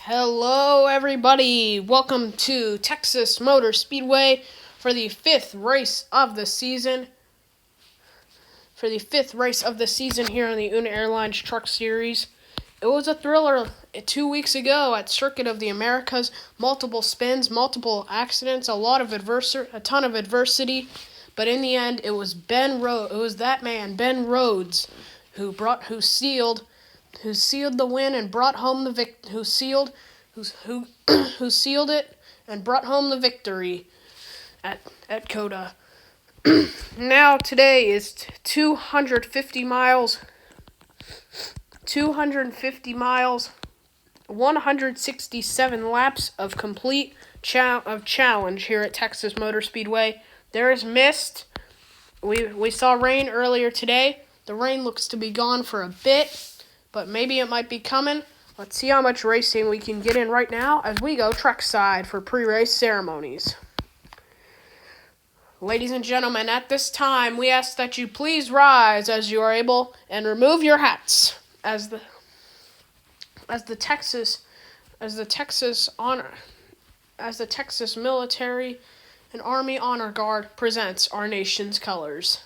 Hello, everybody. Welcome to Texas Motor Speedway for the fifth race of the season. Here in the Una Airlines Truck Series. It was a thriller 2 weeks ago at Circuit of the Americas. Multiple spins, multiple accidents, a ton of adversity. But in the end, it was Ben Rhodes, who sealed the win and brought home the who sealed it and brought home the victory at COTA. Now today is 250 miles, 167 laps of complete challenge here at Texas Motor Speedway. There is mist. We saw rain earlier today. The rain looks to be gone for a bit, but maybe it might be coming. Let's see how much racing we can get in right now as we go trackside for pre-race ceremonies. Ladies and gentlemen, at this time, we ask that you please rise as you are able and remove your hats as the Texas Military and Army Honor Guard presents our nation's colors.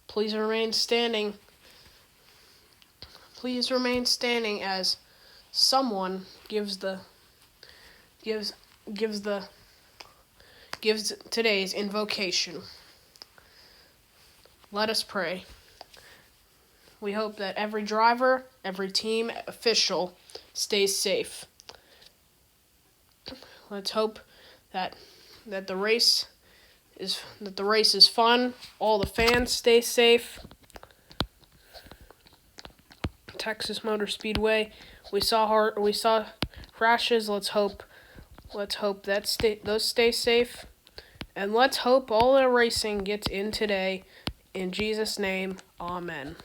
Please remain standing as someone gives today's invocation. Let us pray. We hope that every driver, every team official stays safe. Let's hope that the race is fun. All the fans stay safe. Texas Motor Speedway. We saw crashes. Let's hope those stay safe, and let's hope all the racing gets in today. In Jesus' name, amen.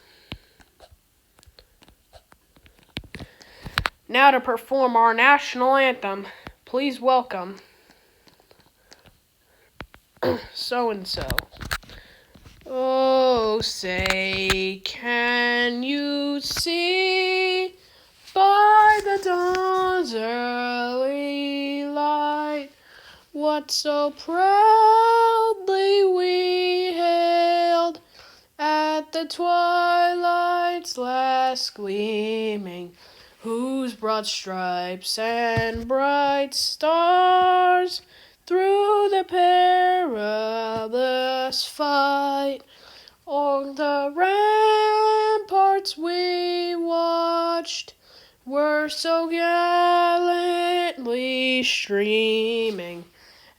Now to perform our national anthem, please welcome so-and-so. Oh, say, can you see by the dawn's early light what so proudly we hailed at the twilight's last gleaming, whose broad stripes and bright stars through the perilous fight on the ramparts we watched were so gallantly streaming,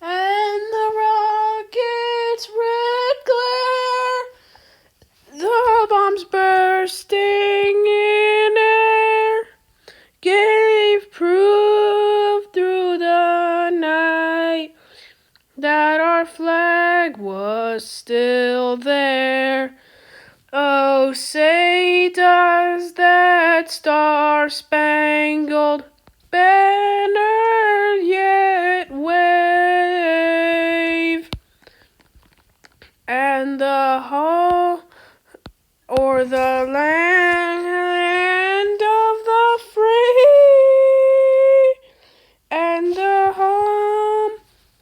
and the rocket's red glare, the bombs bursting in air, gave proof through the night that our flag was still there. Oh, say does that star-spangled banner yet wave, and the whole o'er the land of the free, and the home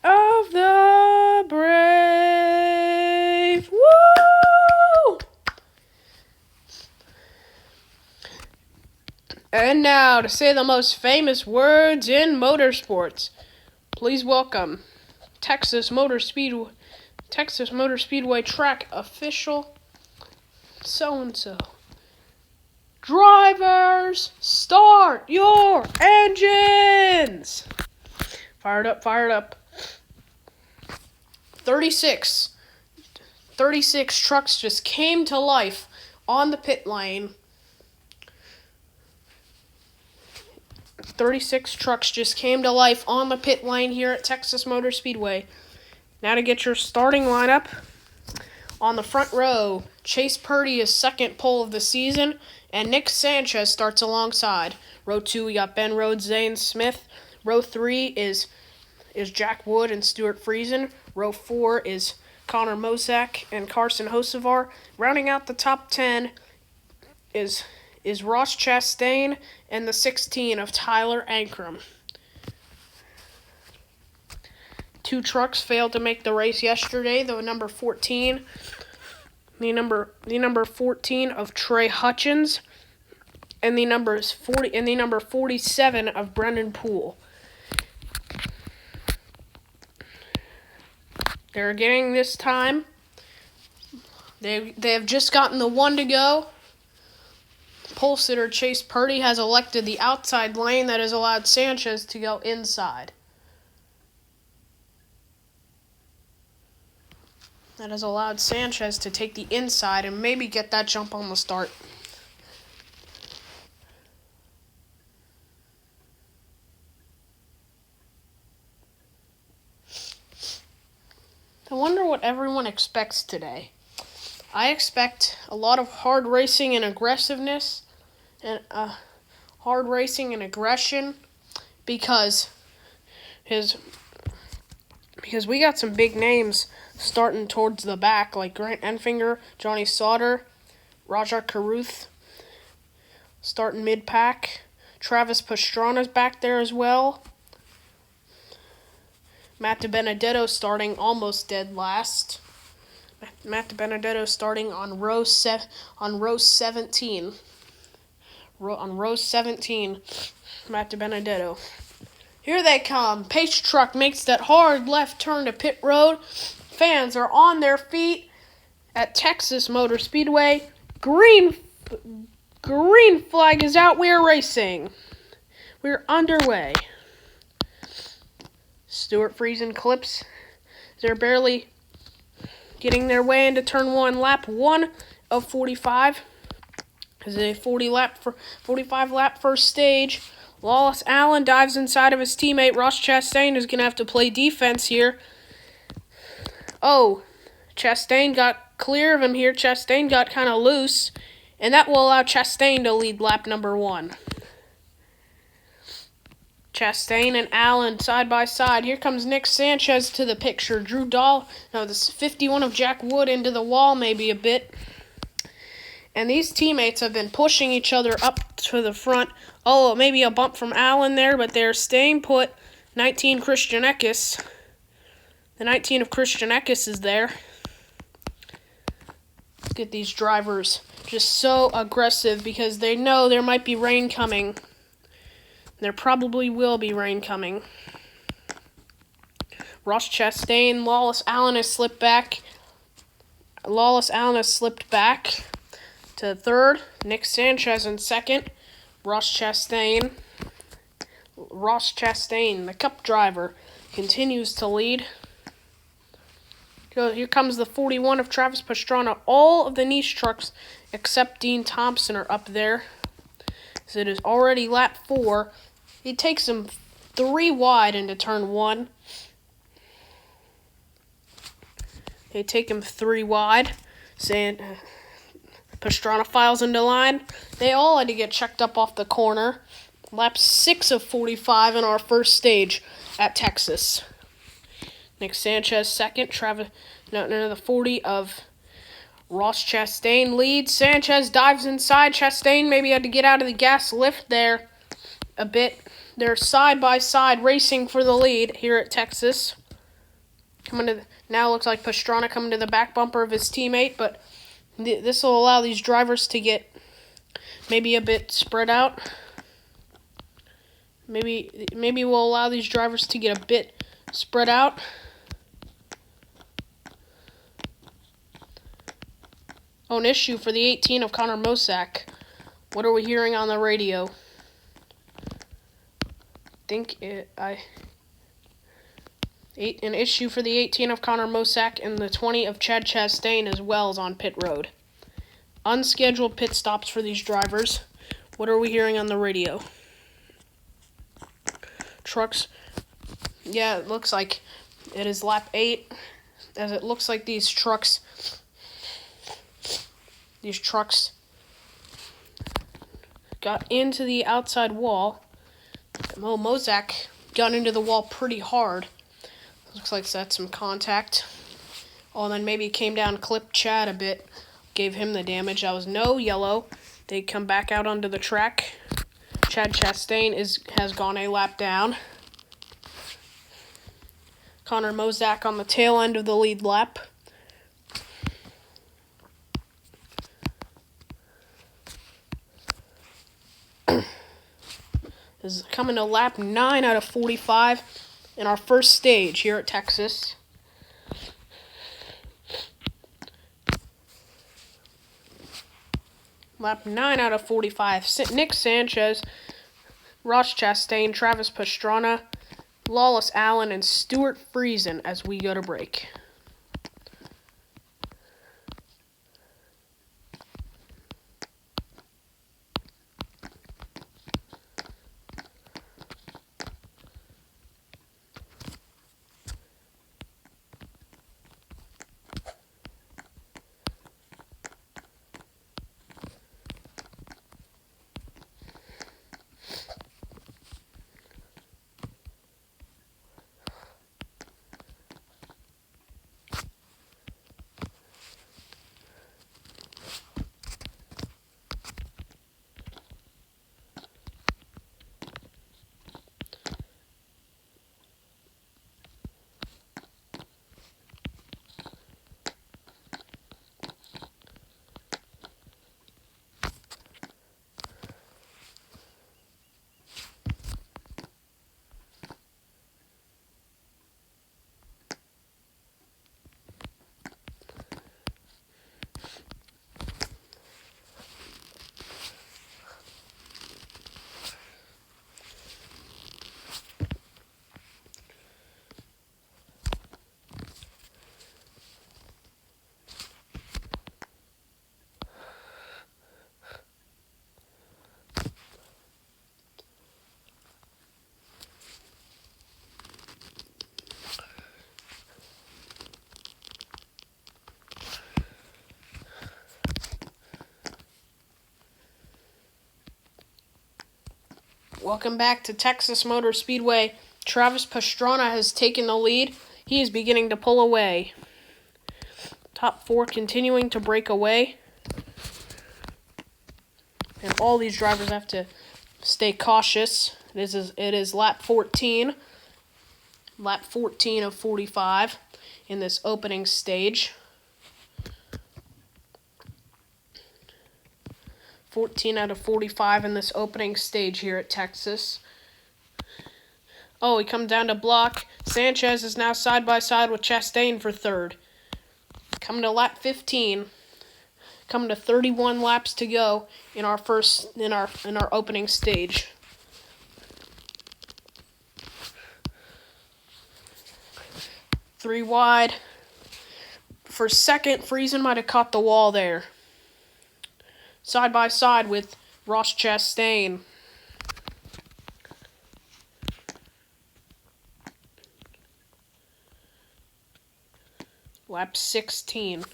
of the brave. Woo! And now, to say the most famous words in motorsports, please welcome Texas Motor Speedway track official so-and-so. Drivers, start your engines! Fired up. 36 trucks just came to life on the pit lane. 36 trucks just came to life on the pit lane here at Texas Motor Speedway. Now to get your starting lineup. On the front row, Chase Purdy is second pole of the season, and Nick Sanchez starts alongside. Row 2, we got Ben Rhodes, Zane Smith. Row 3 is Jack Wood and Stuart Friesen. Row 4 is Connor Mosak and Carson Hocevar. Rounding out the top 10 is is Ross Chastain and the 16 of Tyler Ankrum. Two trucks failed to make the race yesterday. The number 14 of Trey Hutchins and the number 47 of Brendan Poole. They're getting this time. They have just gotten the one to go. Pole sitter Chase Purdy has elected the outside lane that has allowed Sanchez to go inside. That has allowed Sanchez to take the inside and maybe get that jump on the start. I wonder what everyone expects today. I expect a lot of hard racing and aggressiveness and hard racing and aggression because we got some big names starting towards the back like Grant Enfinger, Johnny Sauter, Raja Caruth starting mid-pack. Travis Pastrana's back there as well. Matt DiBenedetto starting almost dead last. Matt DiBenedetto starting on row 17. On row 17, Matt DiBenedetto. Here they come. Pace truck makes that hard left turn to pit road. Fans are on their feet at Texas Motor Speedway. Green flag is out. We're racing. We're underway. Stewart Friesen clips. They're barely getting their way into turn 1, lap 1 of 45. This is a 45 lap first stage. Lawless Allen dives inside of his teammate. Ross Chastain is going to have to play defense here. Oh, Chastain got clear of him here. Chastain got kind of loose, and that will allow Chastain to lead lap number 1. Chastain and Allen side by side. Here comes Nick Sanchez to the picture. This 51 of Jack Wood into the wall maybe a bit. And these teammates have been pushing each other up to the front. Oh, maybe a bump from Allen there, but they're staying put. 19 Christian Eckes. The 19 of Christian Eckes is there. Look at these drivers. Just so aggressive because they know there might be rain coming. There probably will be rain coming. Ross Chastain, Lawless Allen has slipped back. Lawless Allen has slipped back to third. Nick Sanchez in second. Ross Chastain, the Cup driver, continues to lead. Here comes the 41 of Travis Pastrana. All of the niche trucks except Dean Thompson are up there. So it is already lap 4. He takes him 3 wide into turn 1. They take him 3 wide. Pastrana files into line. They all had to get checked up off the corner. Lap 6 of 45 in our first stage at Texas. Nick Sanchez second. The 40 of Ross Chastain leads. Sanchez dives inside. Chastain maybe had to get out of the gas lift there a bit. They're side by side racing for the lead here at Texas. Now looks like Pastrana coming to the back bumper of his teammate, but this will allow these drivers to get maybe a bit spread out. Maybe we'll allow these drivers to get a bit spread out. Oh, an issue for the 18 of Connor Mosack. What are we hearing on the radio? An issue for the 18 of Connor Mosack and the 20 of Chad Chastain as well is on pit road. Unscheduled pit stops for these drivers. What are we hearing on the radio? Trucks. Yeah, it looks like it is lap 8. As it looks like these trucks got into the outside wall. Well, Mosack got into the wall pretty hard. Looks like that's some contact. Oh, and then maybe came down, clipped Chad a bit, gave him the damage. That was no yellow. They come back out onto the track. Chad Chastain has gone a lap down. Connor Mozak on the tail end of the lead lap. This is coming to lap 9 out of 45 in our first stage here at Texas. Lap 9 out of 45. Nick Sanchez, Ross Chastain, Travis Pastrana, Lawless Allen, and Stuart Friesen as we go to break. Welcome back to Texas Motor Speedway. Travis Pastrana has taken the lead. He is beginning to pull away. Top 4 continuing to break away. And all these drivers have to stay cautious. It is lap 14. Lap 14 of 45 in this opening stage. 14 out of 45 in this opening stage here at Texas. Oh, he comes down to block. Sanchez is now side by side with Chastain for third. Coming to lap 15. Coming to 31 laps to go in our opening stage. Three wide. For second, Friesen might have caught the wall there. Side by side with Ross Chastain. Lap 16.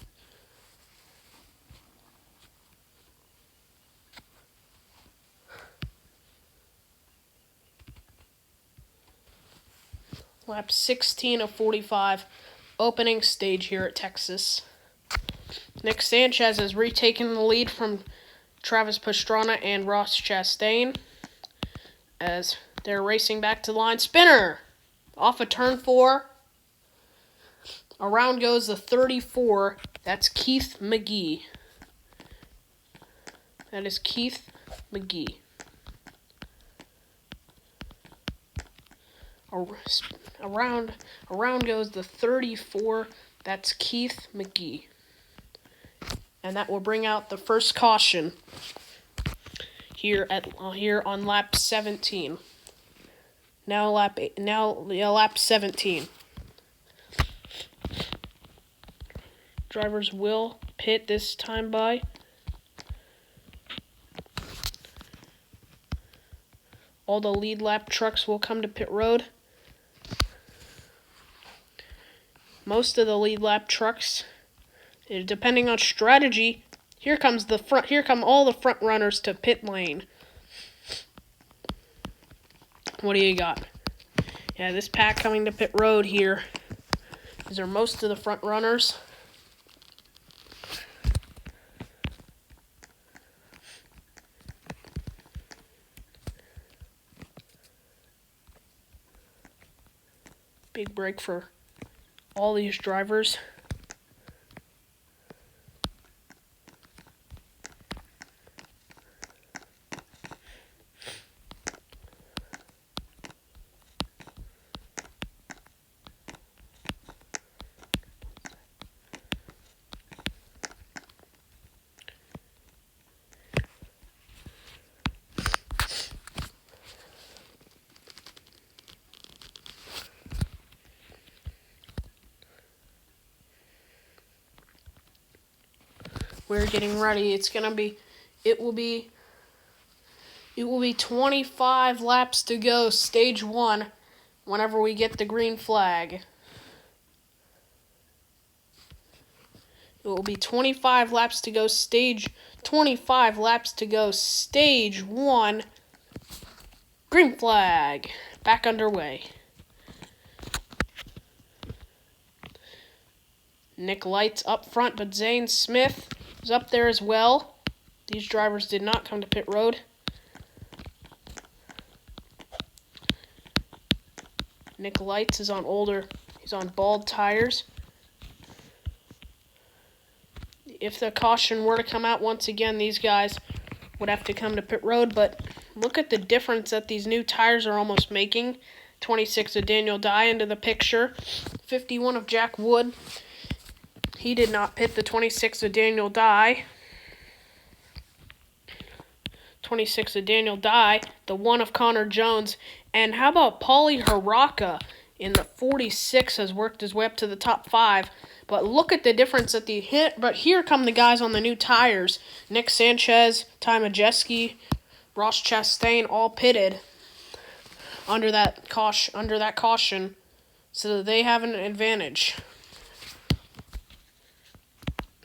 Lap 16 of 45. Opening stage here at Texas. Nick Sanchez has retaken the lead from Travis Pastrana and Ross Chastain as they're racing back to the line. Spinner! Off of turn 4. Around goes the 34. That's Keith McGee. That is Keith McGee. Around goes the 34. That's Keith McGee. And that will bring out the first caution here on lap 17. Now lap 17. Drivers will pit this time by. All the lead lap trucks will come to pit road. Most of the lead lap trucks, depending on strategy, here come all the front runners to pit lane. What do you got? Yeah, this pack coming to pit road here. These are most of the front runners. Big break for all these drivers. We're getting ready. It will be 25 laps to go, stage 1, whenever we get the green flag. It will be 25 laps to go, stage 1, green flag, back underway. Nick Light's up front, but Zane Smith is up there as well. These drivers did not come to pit road. Nick Lights is he's on bald tires. If the caution were to come out once again, these guys would have to come to pit road, but look at the difference that these new tires are almost making. 26 of Daniel Dye into the picture. 51 of Jack Wood. He did not pit the 26 of Daniel Dye. 26 of Daniel Dye, the 1 of Connor Jones. And how about Paulie Haraka in the 46 has worked his way up to the top 5. But look at the difference at the hit. But here come the guys on the new tires. Nick Sanchez, Ty Majeski, Ross Chastain, all pitted under that caution, so that they have an advantage.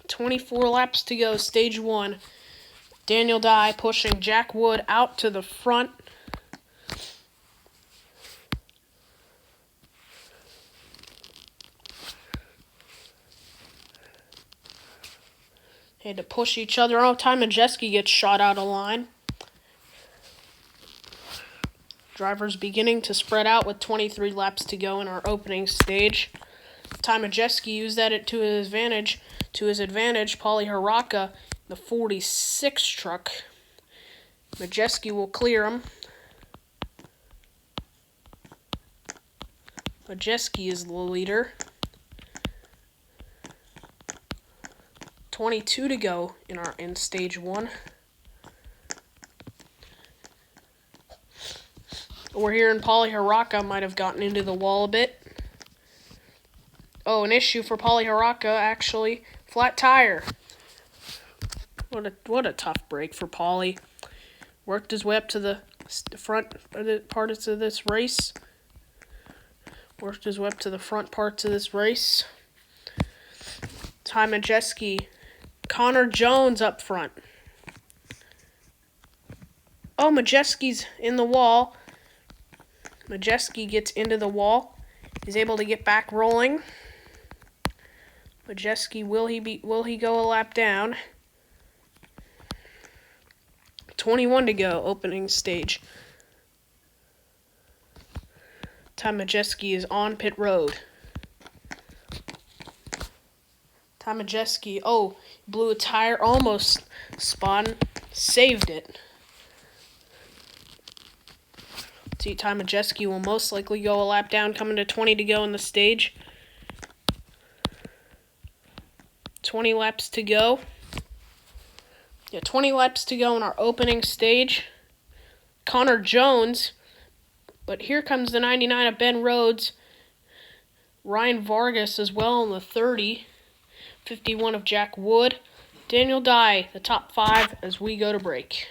24 laps to go, stage 1. Daniel Dye pushing Jack Wood out to the front. They had to push each other. Oh, Ty Majeski gets shot out of line. Drivers beginning to spread out with 23 laps to go in our opening stage. Ty Majeski used that to his advantage. Paulie Haraka, the 46 truck. Majeski will clear him. Majeski is the leader. 22 to go in stage 1. We're hearing Paulie Haraka might have gotten into the wall a bit. Oh, an issue for Paulie Haraka, actually. Flat tire. What a tough break for Paulie. Worked his way up to the front parts of this race. Ty Majeski. Connor Jones up front. Oh, Majeski's in the wall. Majeski gets into the wall. He's able to get back rolling. Majeski, will he go a lap down? 21 to go, opening stage. Ty Majeski is on pit road. Ty Majeski, blew a tire, almost spun, saved it. See, Ty Majeski will most likely go a lap down, coming to 20 to go in the stage. 20 laps to go. 20 laps to go in our opening stage. Connor Jones, but here comes the 99 of Ben Rhodes. Ryan Vargas as well in the 30. 51 of Jack Wood. Daniel Dye, the top 5 as we go to break.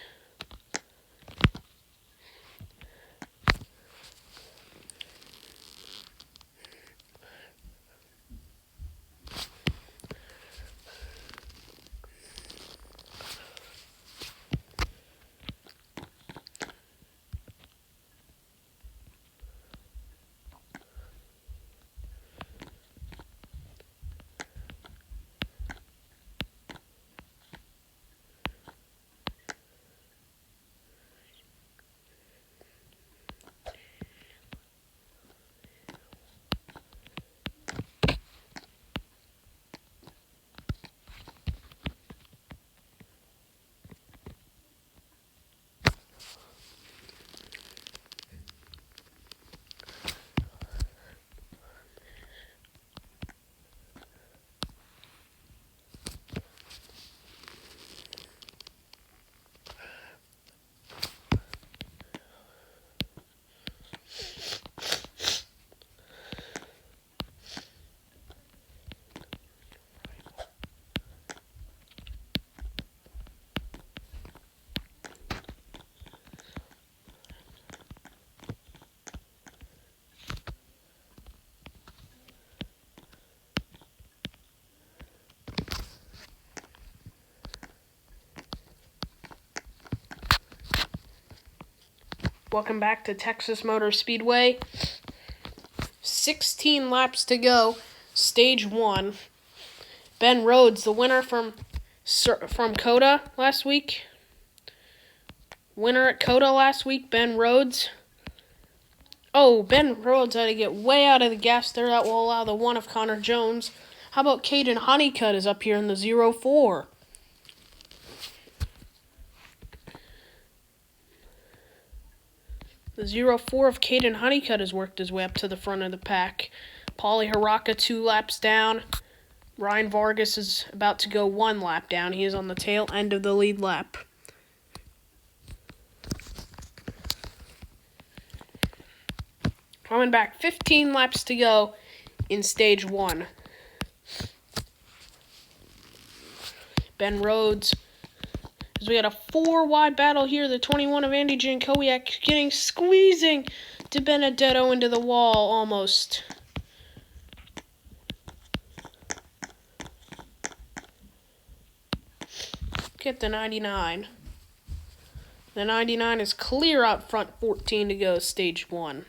Welcome back to Texas Motor Speedway. 16 laps to go, stage 1. Ben Rhodes, the winner from COTA last week. Winner at COTA last week, Ben Rhodes. Oh, Ben Rhodes had to get way out of the gas there. That will allow the one of Connor Jones. How about Caden Honeycutt is up here in the 0-4. The 0-4 of Caden Honeycutt has worked his way up to the front of the pack. Paulie Haraka 2 laps down. Ryan Vargas is about to go 1 lap down. He is on the tail end of the lead lap. Coming back, 15 laps to go in stage 1. Ben Rhodes. As we got a 4-wide battle here. The 21 of Andy Jankowiak squeezing to Benedetto into the wall almost. Get the 99. The 99 is clear out front, 14 to go, stage 1.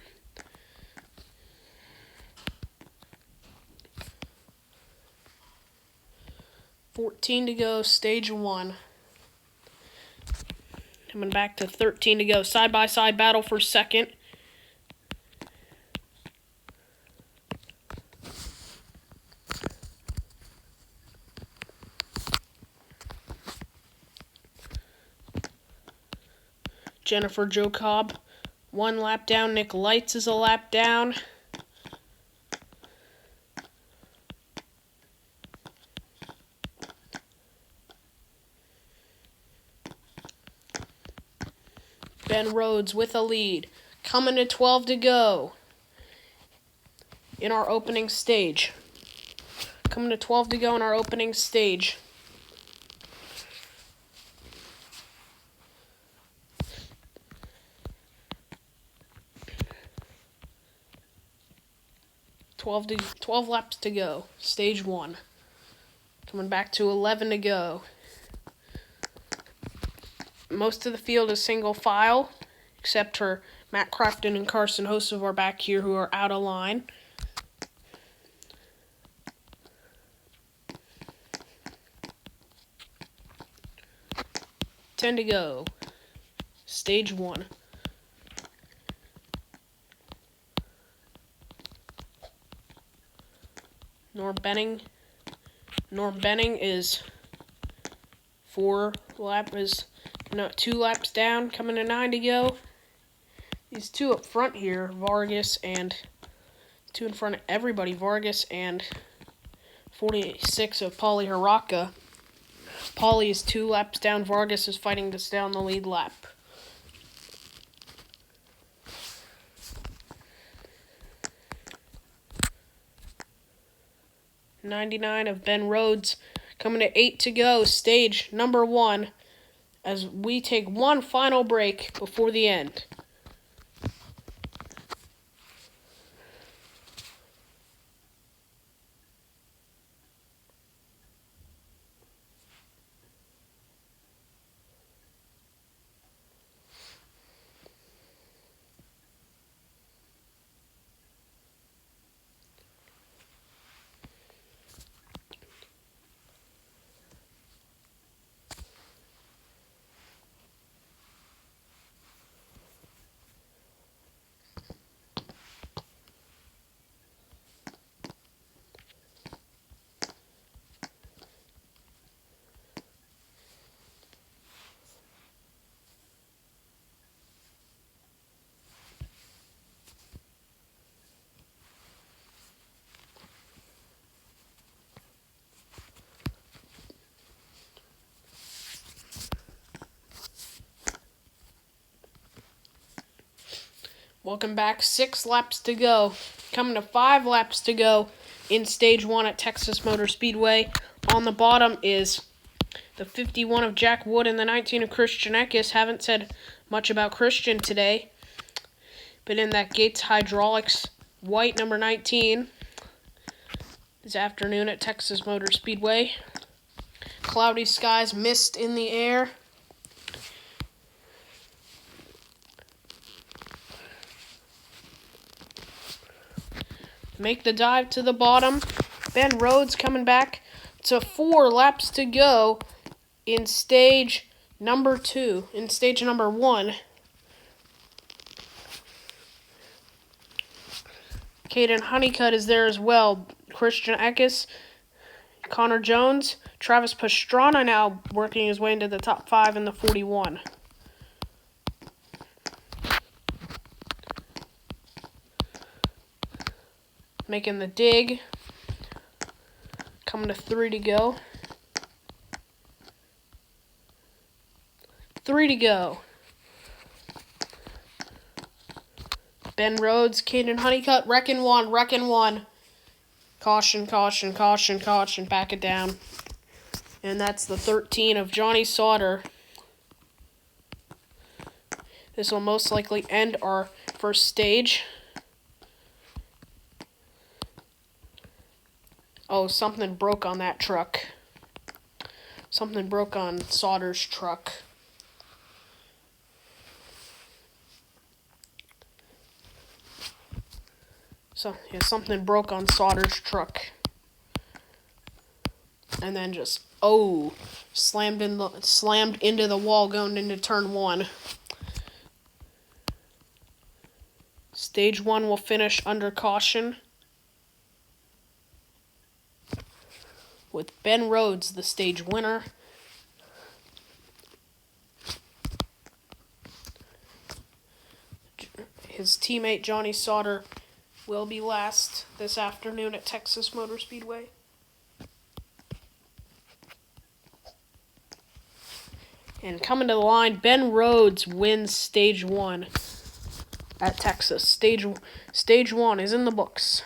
$14 to go, stage 1. Coming back to 13 to go. Side-by-side battle for second. Jennifer Jocob, 1 lap down. Nick Lights is a lap down. Ben Rhodes with a lead. Coming to 12 to go in our opening stage. Coming to 12 to go in our opening stage. Twelve laps to go. Stage 1. Coming back to 11 to go. Most of the field is single file, except for Matt Crafton and Carson Hosov are back here who are out of line. $10 to go. Stage 1. Norm Benning is 2 laps down, coming to 9 to go. These 2 up front here, Vargas and 2 in front of everybody, Vargas and 46 of Paulie Haraka. Paulie is 2 laps down, Vargas is fighting to stay on the lead lap. $99 of Ben Rhodes, coming to 8 to go, stage number 1. As we take one final break before the end. Welcome back. 6 laps to go. Coming to 5 laps to go in stage 1 at Texas Motor Speedway. On the bottom is the 51 of Jack Wood and the 19 of Christian Eckes. Haven't said much about Christian today. But in that Gates Hydraulics white number 19 this afternoon at Texas Motor Speedway. Cloudy skies, mist in the air. make the dive to the bottom. Ben Rhodes coming back to 4 laps to go in stage number 2. In stage number 1. Caden Honeycutt is there as well. Christian Eckes, Connor Jones, Travis Pastrana now working his way into the top 5 in the 41. Making the dig. Coming to 3 to go. 3 to go. Ben Rhodes, Caden Honeycutt, wrecking one. Caution, back it down. And that's the 13 of Johnny Sauter. This will most likely end our first stage. Oh, something broke on that truck. Something broke on Sauter's truck. So, yeah, something broke on Sauter's truck. And then just, slammed into the wall going into turn 1. Stage 1 will finish under caution, with Ben Rhodes the stage winner. His teammate Johnny Sauter will be last this afternoon at Texas Motor Speedway. And coming to the line, Ben Rhodes wins stage 1 at Texas. Stage 1 is in the books.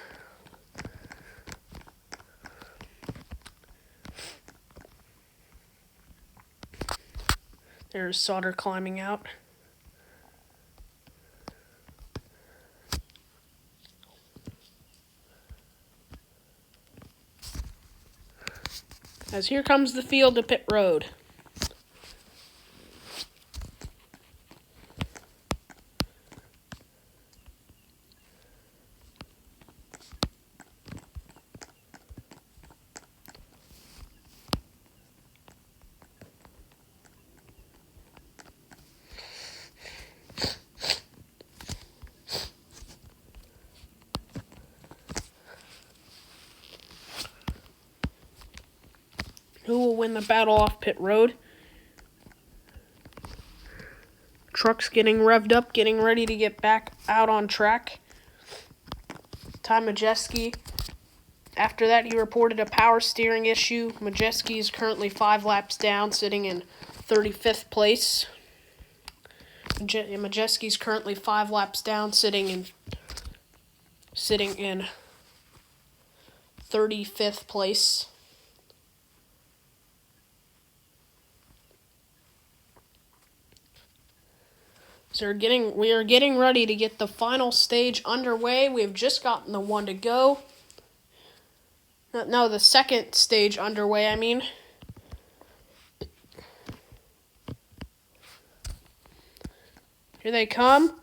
There's Sauter climbing out. As here comes the field to pit road. Who will win the battle off pit road? Truck's getting revved up, getting ready to get back out on track. Ty Majeski. After that, he reported a power steering issue. Majeski is currently 5 laps down, sitting in 35th place. Majeski's currently 5 laps down, sitting in 35th place. So we are getting ready to get the final stage underway. We've just gotten the 1 to go. No, the second stage underway, I mean. Here they come.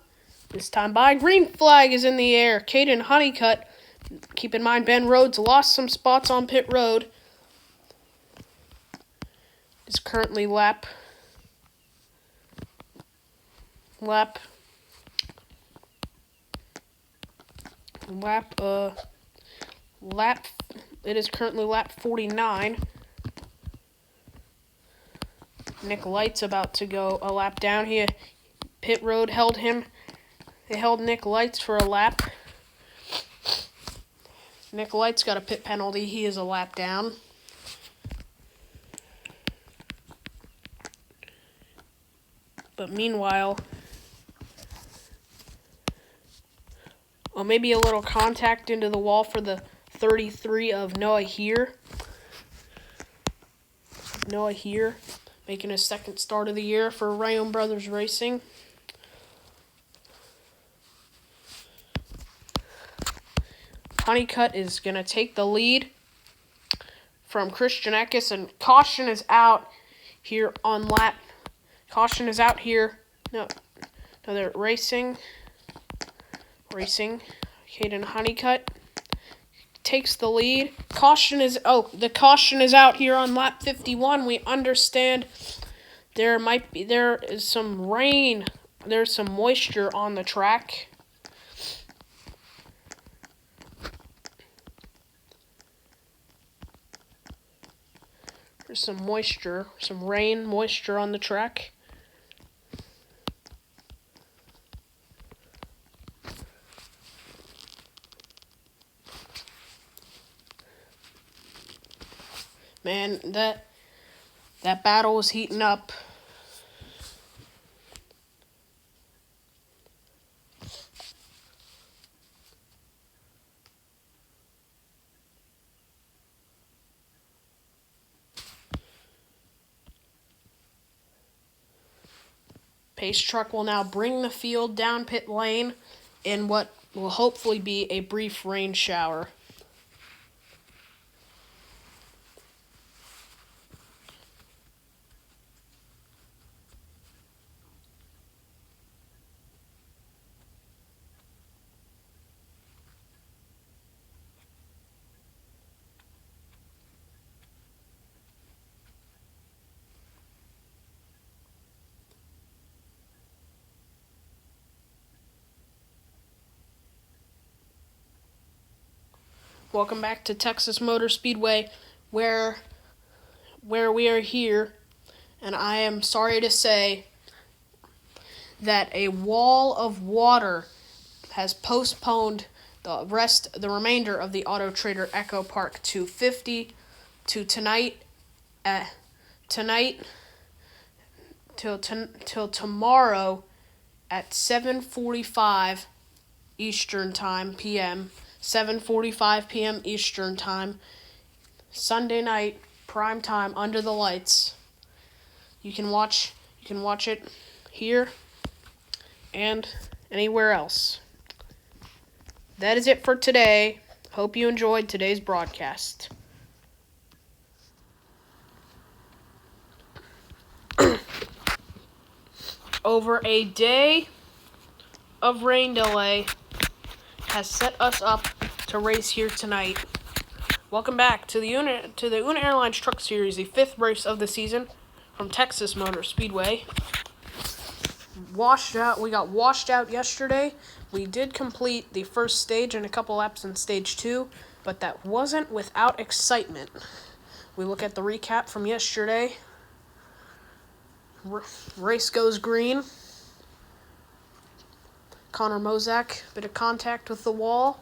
This time by. Green flag is in the air. Caden Honeycutt. Keep in mind, Ben Rhodes lost some spots on pit road. Is currently lap. It is currently lap 49. Nick Light's about to go a lap down here. Pit road held him. They held Nick Lights for a lap. Nick Light's got a pit penalty. He is a lap down. But meanwhile, maybe a little contact into the wall for the 33 of Noah here. Noah here, making his second start of the year for Rayom Brothers Racing. Honeycutt is going to take the lead from Christian Eckes, and caution is out here on lap. Caution is out here. No, they're racing. Caden Honeycutt takes the lead. The caution is out here on lap 51. We understand there is some rain. There's some moisture on the track. There's some rain moisture on the track. Man, that battle was heating up. Pace truck will now bring the field down pit lane in what will hopefully be a brief rain shower. Welcome back to Texas Motor Speedway, where we are here, and I am sorry to say that a wall of water has postponed the remainder of the AutoTrader EchpPark 250 to tonight till tomorrow at 7:45 Eastern Time p.m. 7:45 p.m. Eastern Time, Sunday night, prime time, under the lights. You can watch it here and anywhere else. That is it for today. Hope you enjoyed today's broadcast. Over a day of rain delay has set us up to race here tonight. Welcome back to the Una Airlines Truck Series, the 5th race of the season from Texas Motor Speedway. We got washed out yesterday. We did complete the first stage and a couple laps in stage 2, but that wasn't without excitement. We look at the recap from yesterday. Race goes green. Connor Mozak, bit of contact with the wall.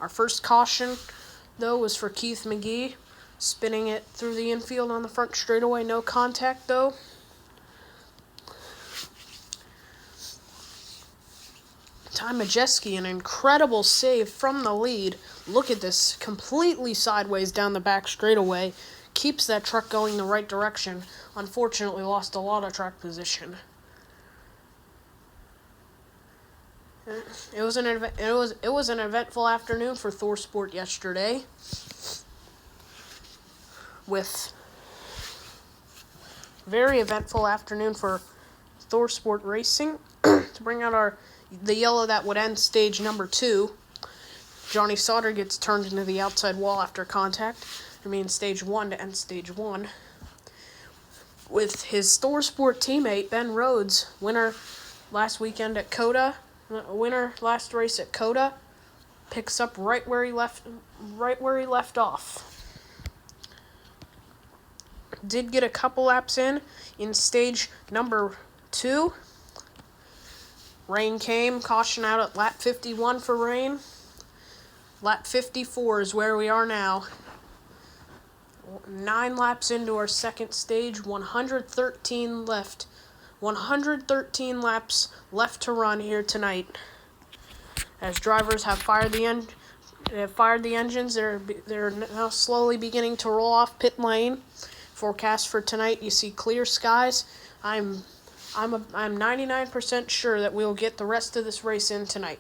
Our first caution, though, was for Keith McGee, spinning it through the infield on the front straightaway. No contact, though. Ty Majeski, an incredible save from the lead. Look at this, completely sideways down the back straightaway. Keeps that truck going the right direction. Unfortunately, lost a lot of track position. It was an eventful afternoon for Thor Sport yesterday, with very eventful afternoon for Thor Sport Racing to bring out the yellow that would end stage number 2. Johnny Sauter gets turned into the outside wall after contact. Remains stage 1 to end stage 1. With his Thor Sport teammate Ben Rhodes, winner last weekend at COTA. Winner last race at COTA, picks up right where he left off. Did get a couple laps in stage number 2. Rain came, caution out at lap 51 for rain. Lap 54 is where we are now. 9 laps into our second stage, 113 left. 113 laps left to run here tonight. As drivers have fired the engines, they're now slowly beginning to roll off pit lane. Forecast for tonight, you see clear skies. I'm 99% sure that we'll get the rest of this race in tonight.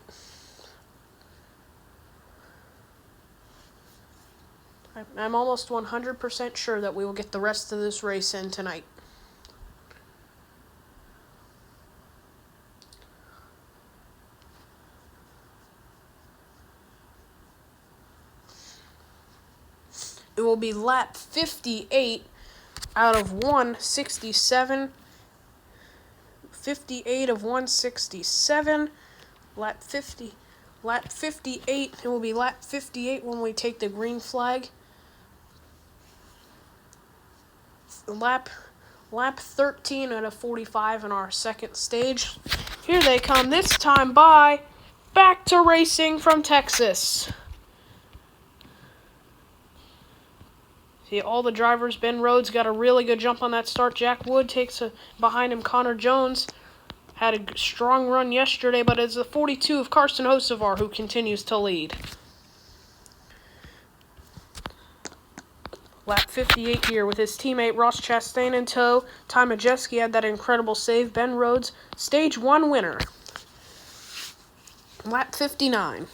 I'm almost 100% sure that we will get the rest of this race in tonight. It will be lap 58 out of 167. 58 of 167. Lap 58. It will be lap 58 when we take the green flag. Lap 13 out of 45 in our second stage. Here they come, this time by Back to Racing from Texas. See, all the drivers, Ben Rhodes got a really good jump on that start. Jack Wood takes behind him. Connor Jones had a strong run yesterday, but it's the 42 of Carson Hocevar who continues to lead. Lap 58 here with his teammate Ross Chastain in tow. Ty Majeski had that incredible save. Ben Rhodes, stage 1 winner. Lap 59.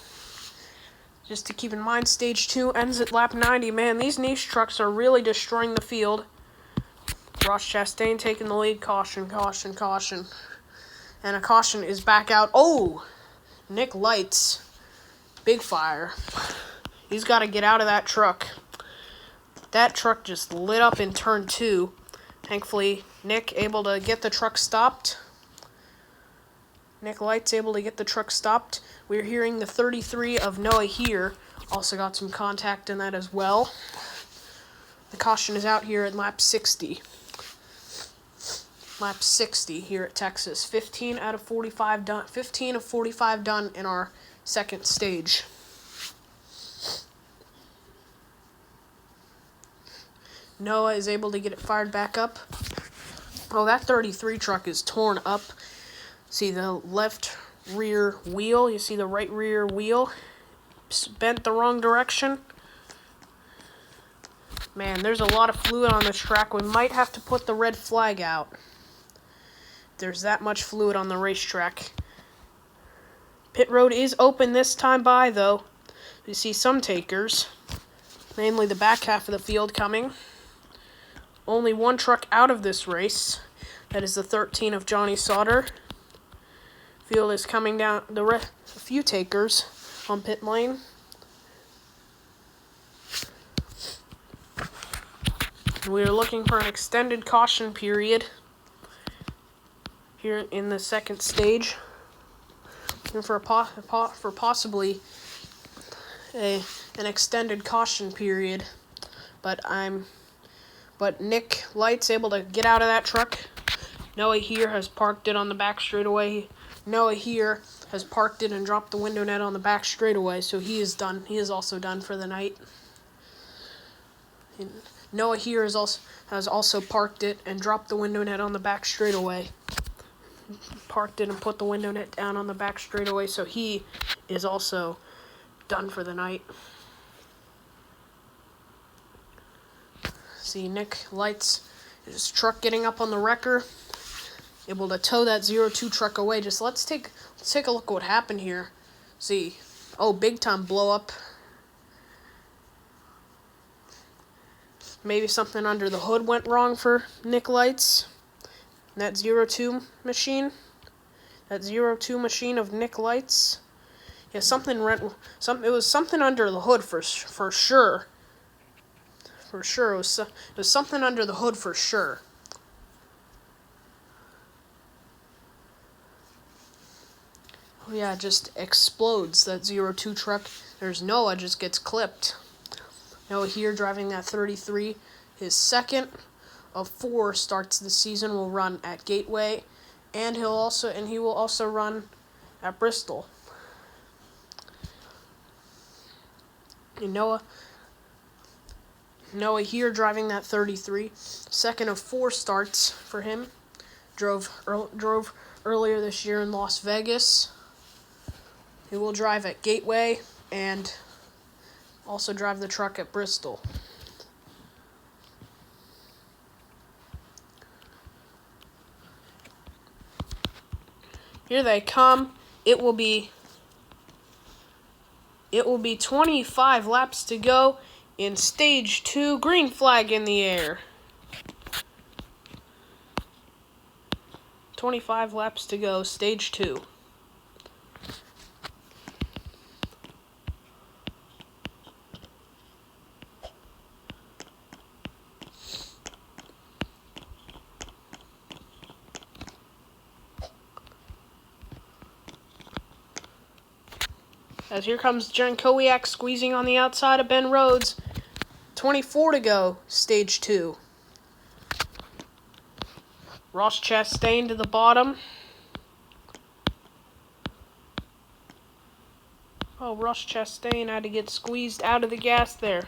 Just to keep in mind, stage 2 ends at lap 90. Man, these niche trucks are really destroying the field. Ross Chastain taking the lead. Caution, caution, caution. And a caution is back out. Oh! Nick Lights. Big fire. He's got to get out of that truck. That truck just lit up in turn 2. Thankfully, Nick able to get the truck stopped. Nick Light's able to get the truck stopped. We're hearing the 33 of Noah here. Also got some contact in that as well. The caution is out here at lap 60. Lap 60 here at Texas. 15 out of 45 done. 15 of 45 done in our second stage. Noah is able to get it fired back up. Oh, that 33 truck is torn up. See the left rear wheel. You see the right rear wheel. It's bent the wrong direction. Man, there's a lot of fluid on this track. We might have to put the red flag out. There's that much fluid on the racetrack. Pit road is open this time by, though. You see some takers, mainly the back half of the field coming. Only one truck out of this race. That is the 13 of Johnny Sauter. Field is coming down. A few takers on pit lane. We are looking for an extended caution period here in the second stage, and for possibly an extended caution period. But Nick Light's able to get out of that truck. Noah here has parked it on the back straightaway. Noah here has parked it and dropped the window net on the back straightaway, so he is done. He is also done for the night. And Noah here has also parked it and dropped the window net on the back straightaway. Parked it and put the window net down on the back straightaway, so he is also done for the night. See Nick Lights, his truck getting up on the wrecker, able to tow that 02 truck away. Let's take a look at what happened here. See, oh, big time blow up. Maybe something under the hood went wrong for Nick Lights. That 02 machine. That 02 machine of Nick Lights. Yeah, it was something under the hood for sure. For sure, it was something under the hood for sure. Oh yeah, it just explodes, that 02 truck. There's Noah, just gets clipped. Noah here driving that 33. His second of 4 starts the season will run at Gateway, and he will also run at Bristol. And Noah here driving that 33. Second of 4 starts for him. Drove earlier this year in Las Vegas. He will drive at Gateway and also drive the truck at Bristol. Here they come. It will be 25 laps to go in stage 2. Green flag in the air. 25 laps to go, stage 2. As here comes Jankowiak squeezing on the outside of Ben Rhodes. 24 to go, stage 2. Ross Chastain to the bottom. Oh, Ross Chastain had to get squeezed out of the gas there.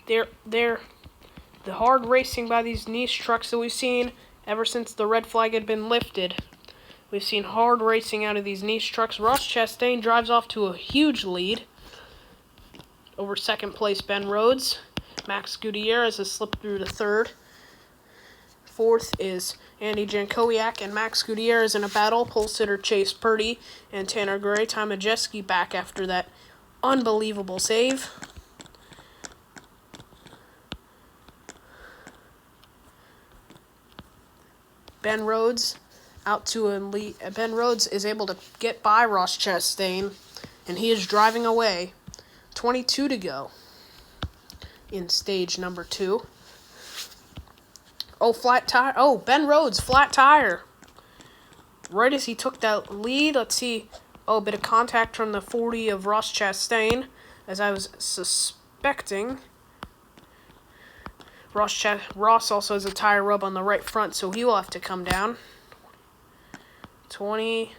The hard racing by these niche trucks that we've seen ever since the red flag had been lifted. We've seen hard racing out of these niche trucks. Ross Chastain drives off to a huge lead over second place Ben Rhodes. Max Gutierrez has slipped through to third. Fourth is Andy Jankowiak and Max Gutierrez in a battle. Pole sitter Chase Purdy and Tanner Gray. Ty Majeski back after that unbelievable save. Ben Rhodes out to a lead. Ben Rhodes is able to get by Ross Chastain, and he is driving away. 22 to go in stage number 2. Oh, flat tire. Oh, Ben Rhodes, flat tire. Right as he took that lead, let's see. Oh, a bit of contact from the 40 of Ross Chastain, as I was suspecting. Ross also has a tire rub on the right front, so he will have to come down. The 20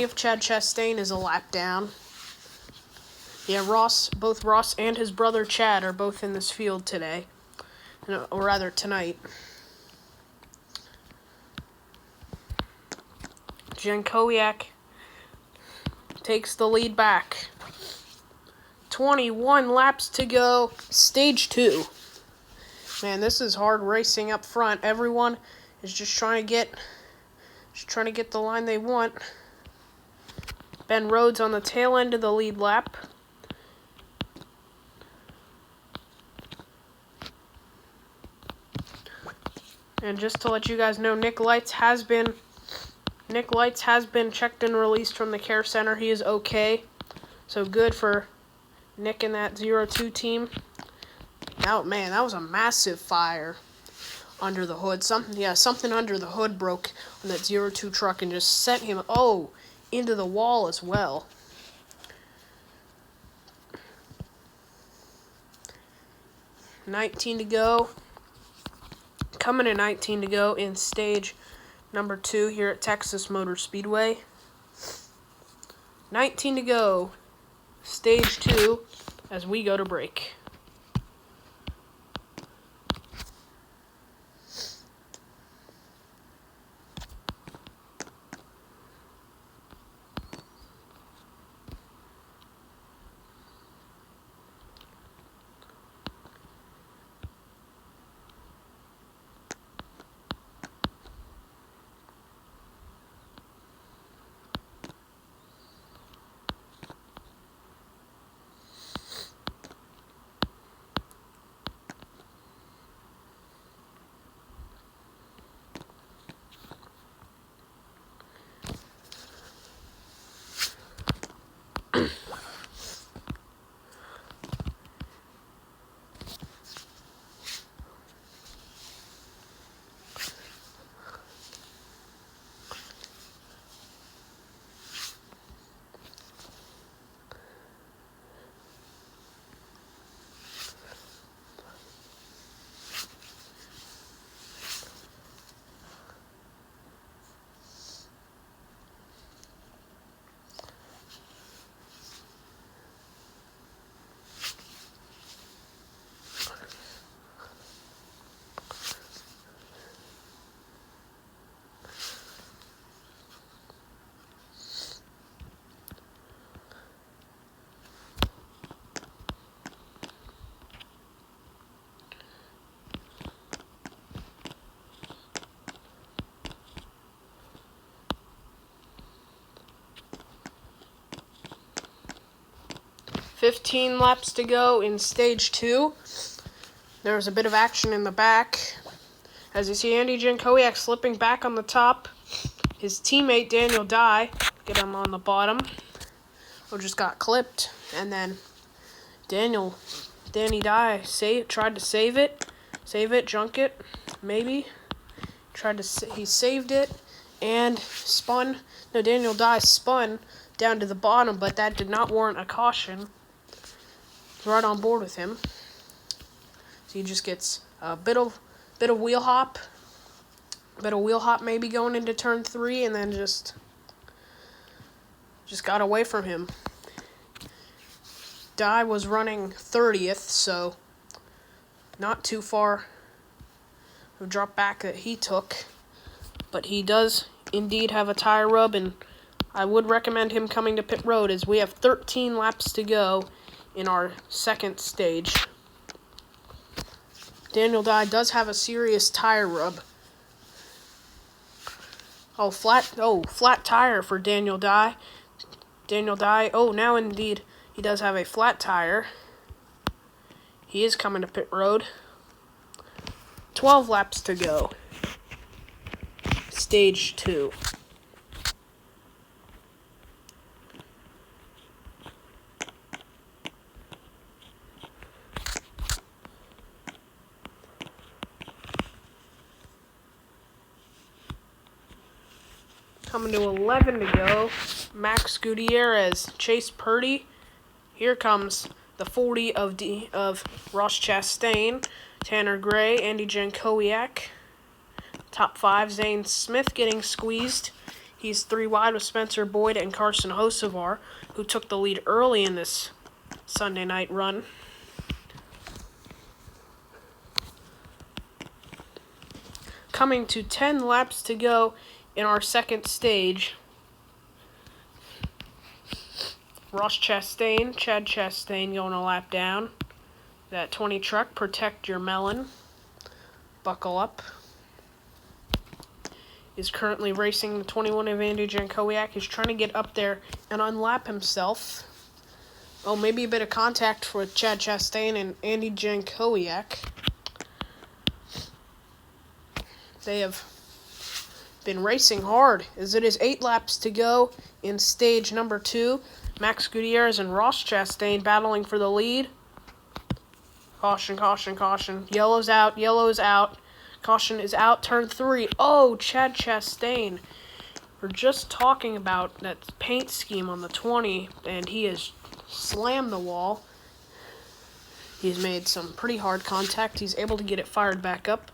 of Chad Chastain is a lap down. Yeah, both Ross and his brother Chad are both in this field today. Or rather, tonight. Jankowiak takes the lead back. 21 laps to go. Stage 2. Man, this is hard racing up front. Everyone is just trying to get the line they want. Ben Rhodes on the tail end of the lead lap. And just to let you guys know, Nick Lights has been checked and released from the care center. He is okay. So good for Nick and that 02 team. Oh man, that was a massive fire under the hood. Something under the hood broke on that 02 truck and just sent him into the wall as well. $19 to go. Coming in 19 to go in stage number 2 here at Texas Motor Speedway. 19 to go, stage 2, as we go to break. $15 laps to go in stage 2. There was a bit of action in the back. As you see, Andy Jankowiak slipping back on the top. His teammate, Daniel Dye, get him on the bottom. Just got clipped. And then Danny Dye tried to save it, junk it, maybe. He saved it and spun. No, Daniel Dye spun down to the bottom, but that did not warrant a caution. Right on board with him. So he just gets a bit of wheel hop. Maybe going into turn 3, and then just got away from him. Die was running 30th, so not too far of drop back that he took. But he does indeed have a tire rub, and I would recommend him coming to pit road as we have 13 laps to go in our second stage. Daniel Dye does have a serious tire rub. Flat tire for Daniel Dye. Daniel Dye, now indeed he does have a flat tire. He is coming to pit road. 12 laps to go. Stage 2. Coming to 11 to go. Max Gutierrez, Chase Purdy. Here comes the 40 of Ross Chastain, Tanner Gray, Andy Jankowiak. Top 5, Zane Smith getting squeezed. He's 3 wide with Spencer Boyd and Carson Hocevar, who took the lead early in this Sunday night run. Coming to 10 laps to go in our second stage. Chad Chastain going a lap down. That 20 truck, protect your melon. Buckle up. Is currently racing the 21 of Andy Jankowiak. He's trying to get up there and unlap himself. Maybe a bit of contact for Chad Chastain and Andy Jankowiak. They have been racing hard as it is 8 laps to go in stage number 2. Max Gutierrez and Ross Chastain battling for the lead. Caution, caution, caution. Yellow's out, yellow is out. Caution is out, turn 3. Chad Chastain. We're just talking about that paint scheme on the 20, and he has slammed the wall. He's made some pretty hard contact. He's able to get it fired back up.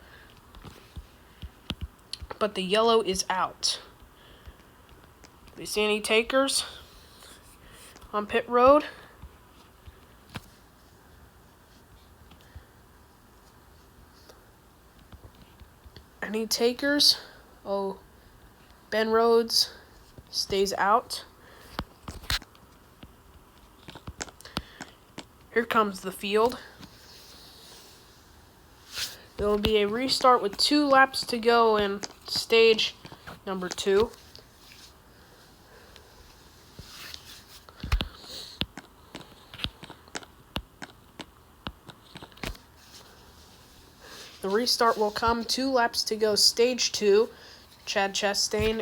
But the yellow is out. Do you see any takers on pit road? Any takers? Ben Rhodes stays out. Here comes the field. There will be a restart with 2 laps to go in stage number 2. The restart will come 2 laps to go, stage 2. Chad Chastain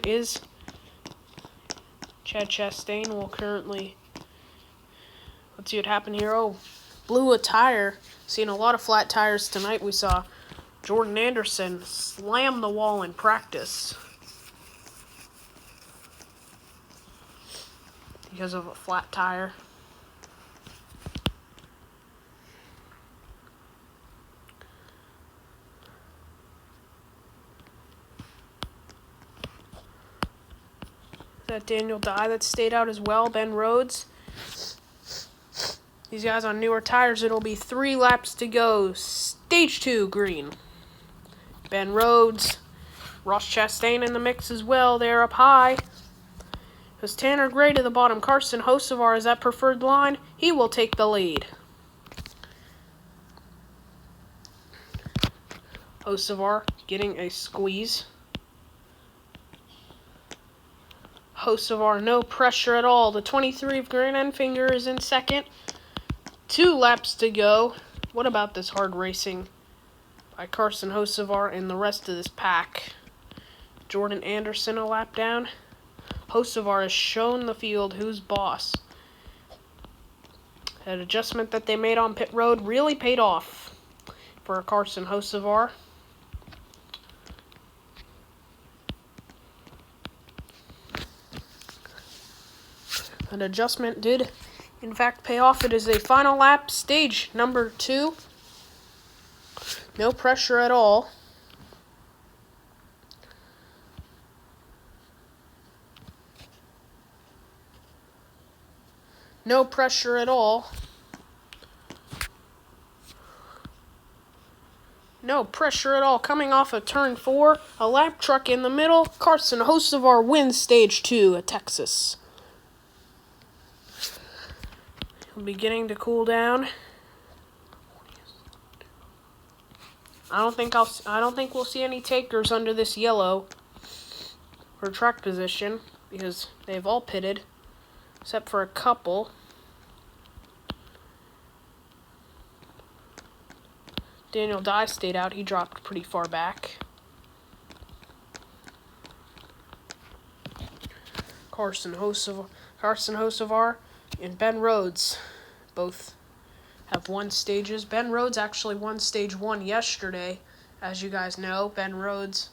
will currently, let's see what happened here. Blew a tire. Seen a lot of flat tires tonight. We saw Jordan Anderson slam the wall in practice because of a flat tire. That Daniel Dye that stayed out as well. Ben Rhodes. These guys on newer tires. It'll be 3 laps to go. Stage 2 green. Ben Rhodes. Ross Chastain in the mix as well. They're up high. There's Tanner Gray to the bottom. Carson Hocevar is that preferred line. He will take the lead. Hocevar getting a squeeze. Hocevar, no pressure at all. The 23 of Grant Enfinger is in second. 2 laps to go. What about this hard racing by Carson Hocevar and the rest of this pack? Jordan Anderson a lap down. Hocevar has shown the field who's boss. That adjustment that they made on pit road really paid off for Carson Hocevar. An adjustment did, in fact, pay off. It is a final lap, stage number 2. No pressure at all. No pressure at all. No pressure at all. Coming off of turn 4, a lap truck in the middle. Carson Hocevar wins stage 2 at Texas. He'll be beginning to cool down. I don't think we'll see any takers under this yellow for track position because they've all pitted except for a couple. Daniel Dye stayed out. He dropped pretty far back. Carson Hocevar and Ben Rhodes both have won stages. Ben Rhodes actually won stage 1 yesterday, as you guys know. Ben Rhodes,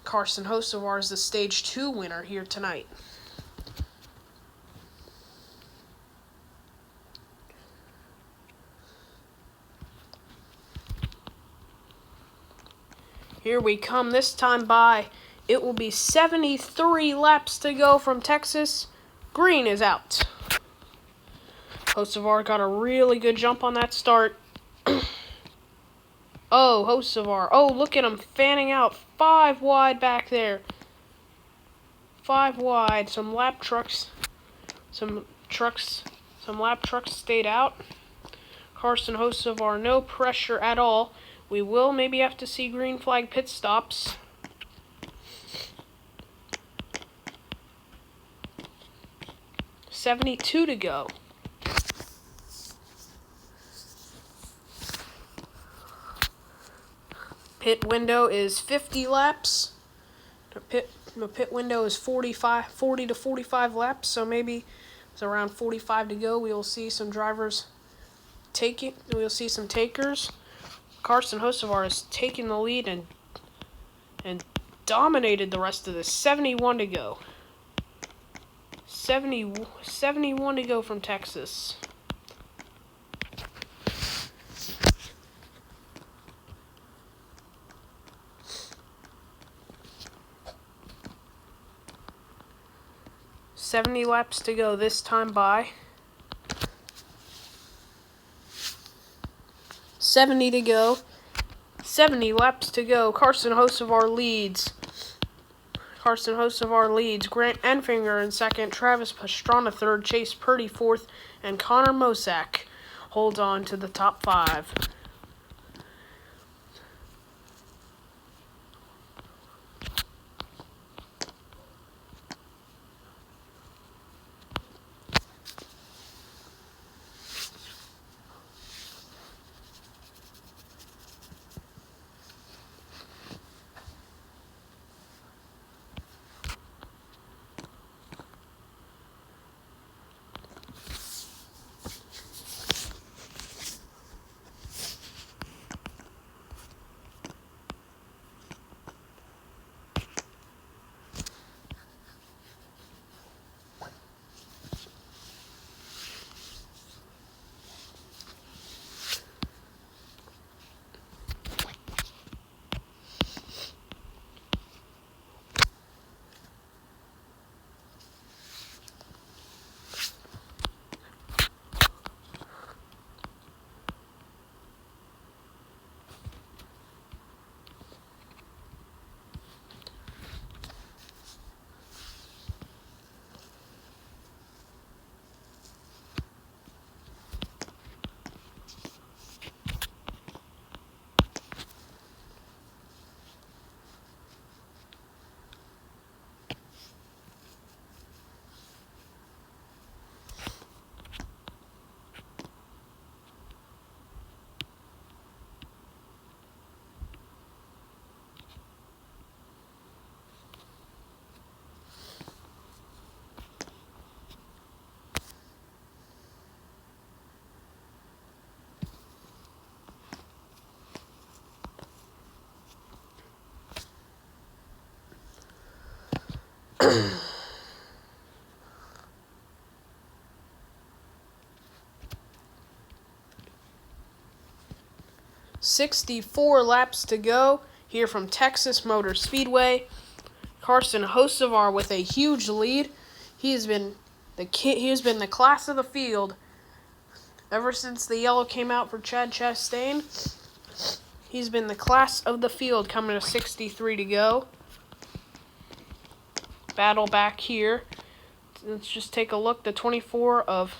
Carson Hocevar is the stage 2 winner here tonight. Here we come, this time by. It will be 73 laps to go from Texas. Green is out. Hocevar got a really good jump on that start. Oh, Hocevar. Oh, look at him fanning out. 5 wide back there. 5 wide. Some lap trucks stayed out. Carson Hocevar, no pressure at all. We will maybe have to see green flag pit stops. $72 to go. Pit window is 50 laps. The pit window is 40 to 45 laps, so maybe it's around 45 to go. We will see some drivers taking. We'll see some takers. Carson Hocevar is taking the lead and dominated the rest of this. 71 to go. 71 to go from Texas. $70 laps to go this time by. 70 to go. 70 laps to go. Carson Hocevar leads. Grant Enfinger in second. Travis Pastrana third. Chase Purdy fourth. And Connor Mosack holds on to the top 5. 64 laps to go here from Texas Motor Speedway. Carson Hocevar with a huge lead. He has been the class of the field ever since the yellow came out for Chad Chastain. He's been the class of the field, coming to 63 to go. Battle back here. Let's just take a look. The 24 of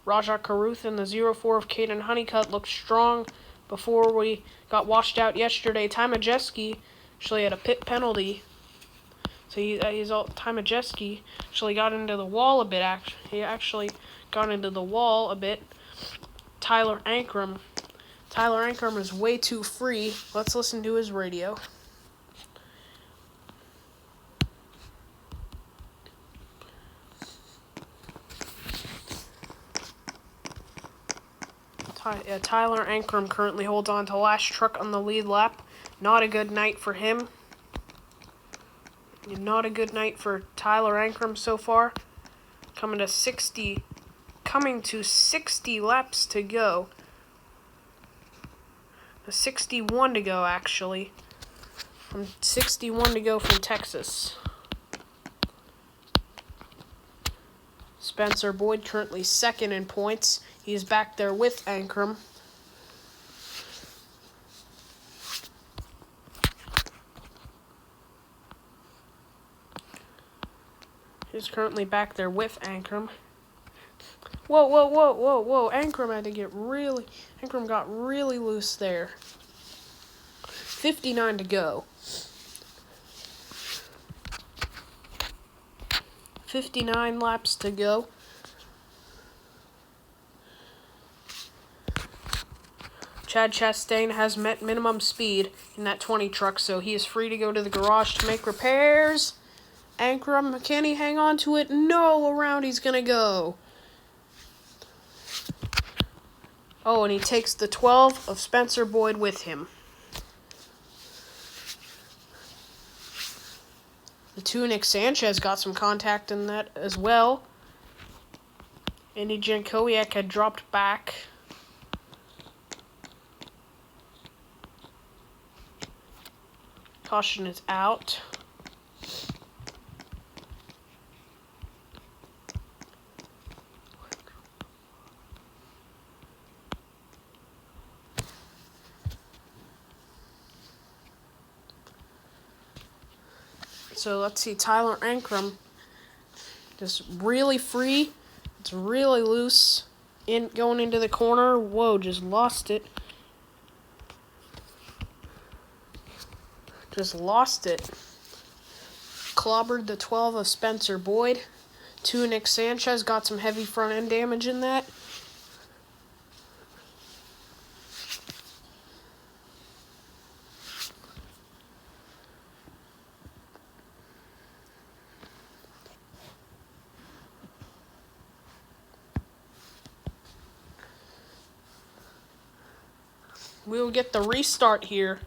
Rajat Karuth and the 04 of Caden Honeycutt looked strong before we got washed out yesterday. Ty Majeski actually had a pit penalty. So Ty Majeski actually got into the wall a bit. He actually got into the wall a bit. Tyler Ankrum is way too free. Let's listen to his radio. Tyler Ankrum currently holds on to last truck on the lead lap. Not a good night for him. Not a good night for Tyler Ankrum so far. Coming to 60 laps to go. 61 to go, actually. 61 to go from Texas. Spencer Boyd currently second in points. He's back there with Ankrum. He's currently back there with Ankrum. Whoa. Ankrum got really loose there. 59 to go. 59 laps to go. Chad Chastain has met minimum speed in that 20 truck, so he is free to go to the garage to make repairs. Ankrum, can he hang on to it? No, around he's going to go. Oh, and he takes the 12 of Spencer Boyd with him. The 2 Nick Sanchez got some contact in that as well. Andy Jankowiak had dropped back. Caution is out. So let's see, Tyler Ankrum, just really free. It's really loose. Going into the corner. Whoa, just lost it. Clobbered the 12 of Spencer Boyd. 2 Nick Sanchez got some heavy front end damage in that. We'll get the restart here.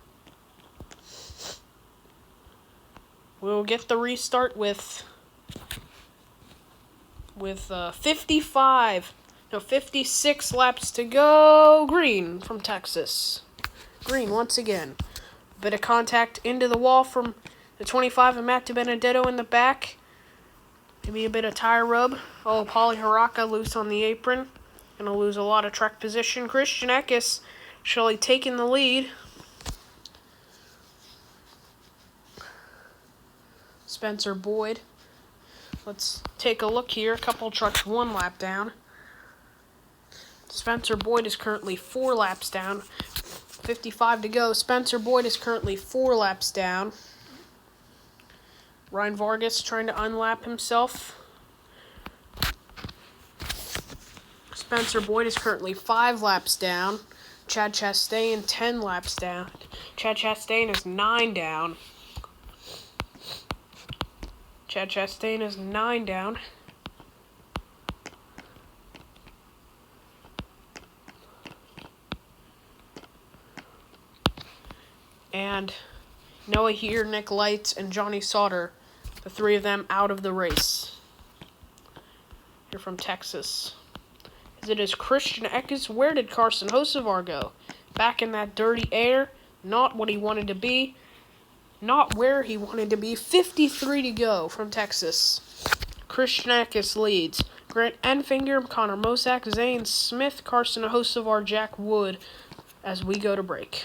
We'll get the restart with 56 laps to go. Green from Texas. Green once again. Bit of contact into the wall from the 25 of Matt DiBenedetto in the back. Maybe a bit of tire rub. Oh, Pauly Haraka loose on the apron. Gonna lose a lot of track position. Christian Eckes surely taking the lead. Spencer Boyd. Let's take a look here. A couple trucks 1 lap down. Spencer Boyd is currently 4 laps down. 55 to go. Spencer Boyd is currently 4 laps down. Ryan Vargas trying to unlap himself. Spencer Boyd is currently 5 laps down. Chad Chastain 10 laps down. Chad Chastain is 9 down. Chad Chastain is 9 down. And Noah Here, Nick Lights, and Johnny Sauter, the 3 of them out of the race. Here from Texas. As it is Christian Eckes. Where did Carson Hocevar go? back in that dirty air. Not what he wanted to be. Not where he wanted to be. 53 to go from Texas. Christian Eckes leads. Grant Enfinger, Connor Mosak, Zane Smith, Carson Hocevar, Jack Wood as we go to break.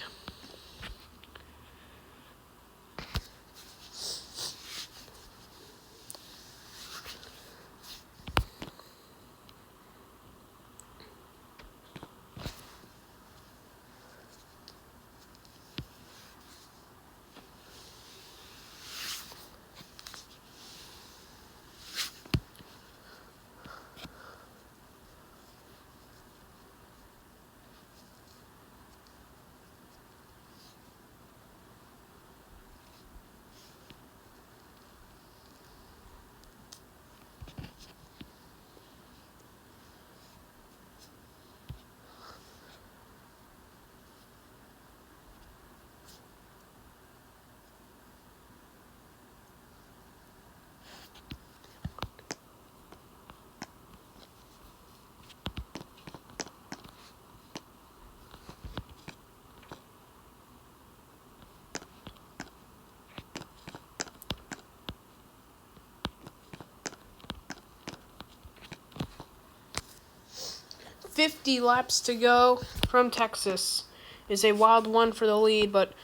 .50 laps to go from Texas. Is a wild one for the lead, but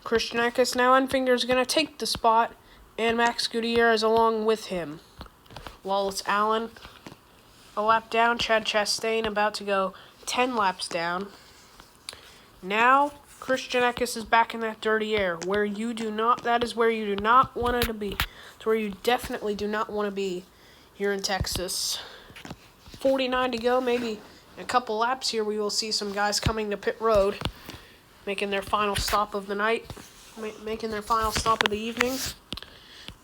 Christian Eckes now Enfinger is going to take the spot, and Max Gutierrez along with him. Wallace Allen a lap down. Chad Chastain about to go 10 laps down. Now Christian Eckes is back in that dirty air where you do not. That is where you do not want it to be. It's where you definitely do not want to be here in Texas. 49 to go, maybe. In a couple laps here, we will see some guys coming to pit road, making their final stop of the night, making their final stop of the evening.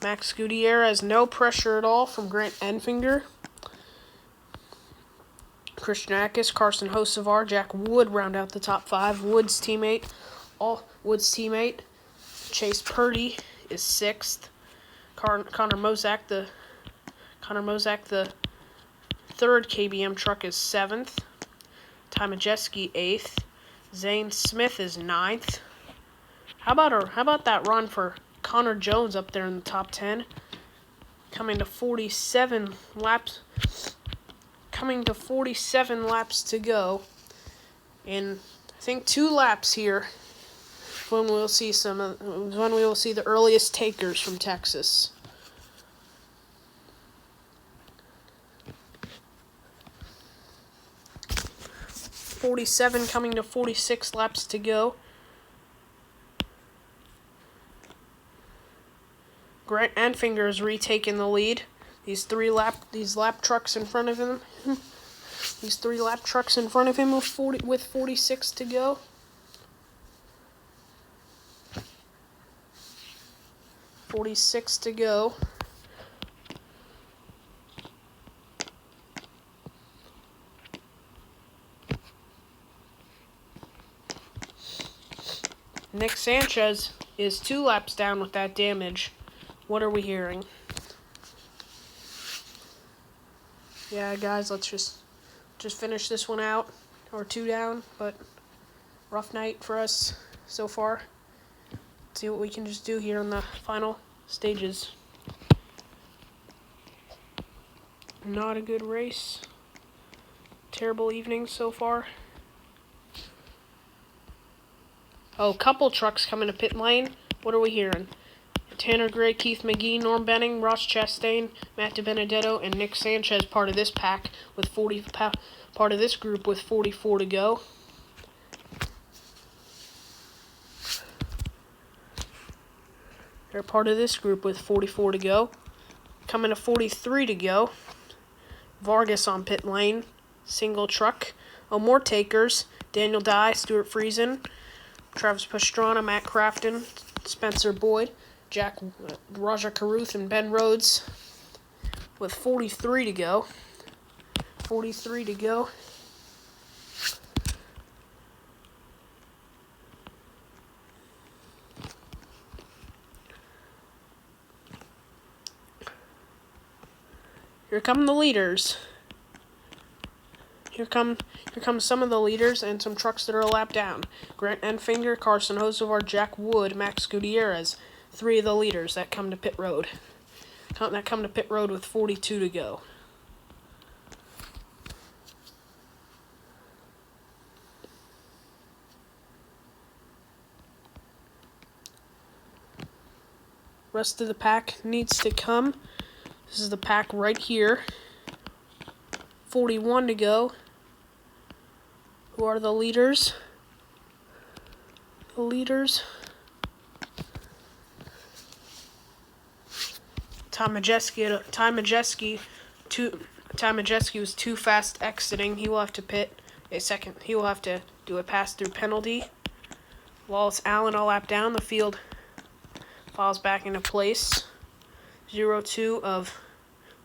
Max Gutierrez, no pressure at all from Grant Enfinger. Christian Eckes, Carson Hocevar, Jack Wood round out the top 5. Wood's teammate, Chase Purdy is 6th. Connor Mosak, the third KBM truck, is 7th. Ty Majeski 8th. Zane Smith is 9th. How about that run for Connor Jones up there in the top 10? Coming to 47 laps to go. And I think 2 laps here when we will see the earliest takers from Texas. .47 coming to 46 laps to go. Grant Enfinger is retaking the lead. These lap trucks in front of him. These 3 lap trucks in front of him with 46 to go. .46 to go. Nick Sanchez is 2 laps down with that damage. What are we hearing? Yeah, guys, let's just finish this one out. Or 2 down, but rough night for us so far. Let's see what we can just do here on the final stages. Not a good race. Terrible evening so far. Oh, couple trucks coming to pit lane. What are we hearing? Tanner Gray, Keith McGee, Norm Benning, Ross Chastain, Matt DiBenedetto, and Nick Sanchez part of this pack with part of this group with 44 to go. They're part of this group with 44 to go. Coming to 43 to go. Vargas on pit lane, single truck. Oh, more takers. Daniel Dye, Stuart Friesen, Travis Pastrana, Matt Crafton, Spencer Boyd, Raja Caruth, and Ben Rhodes with 43 to go. 43 to go. Here come the leaders. Here come some of the leaders and some trucks that are a lap down. Grant Enfinger, Carson Hocevar, Jack Wood, Max Gutierrez. 3 of the leaders that come to pit road. That come to pit road with 42 to go. Rest of the pack needs to come. This is the pack right here. 41 to go. Who are the leaders? The leaders. Tom Majeski was too fast exiting. He will have to pit a second. He will have to do a pass-through penalty. Wallace Allen a lap down. The field falls back into place. 0-2 of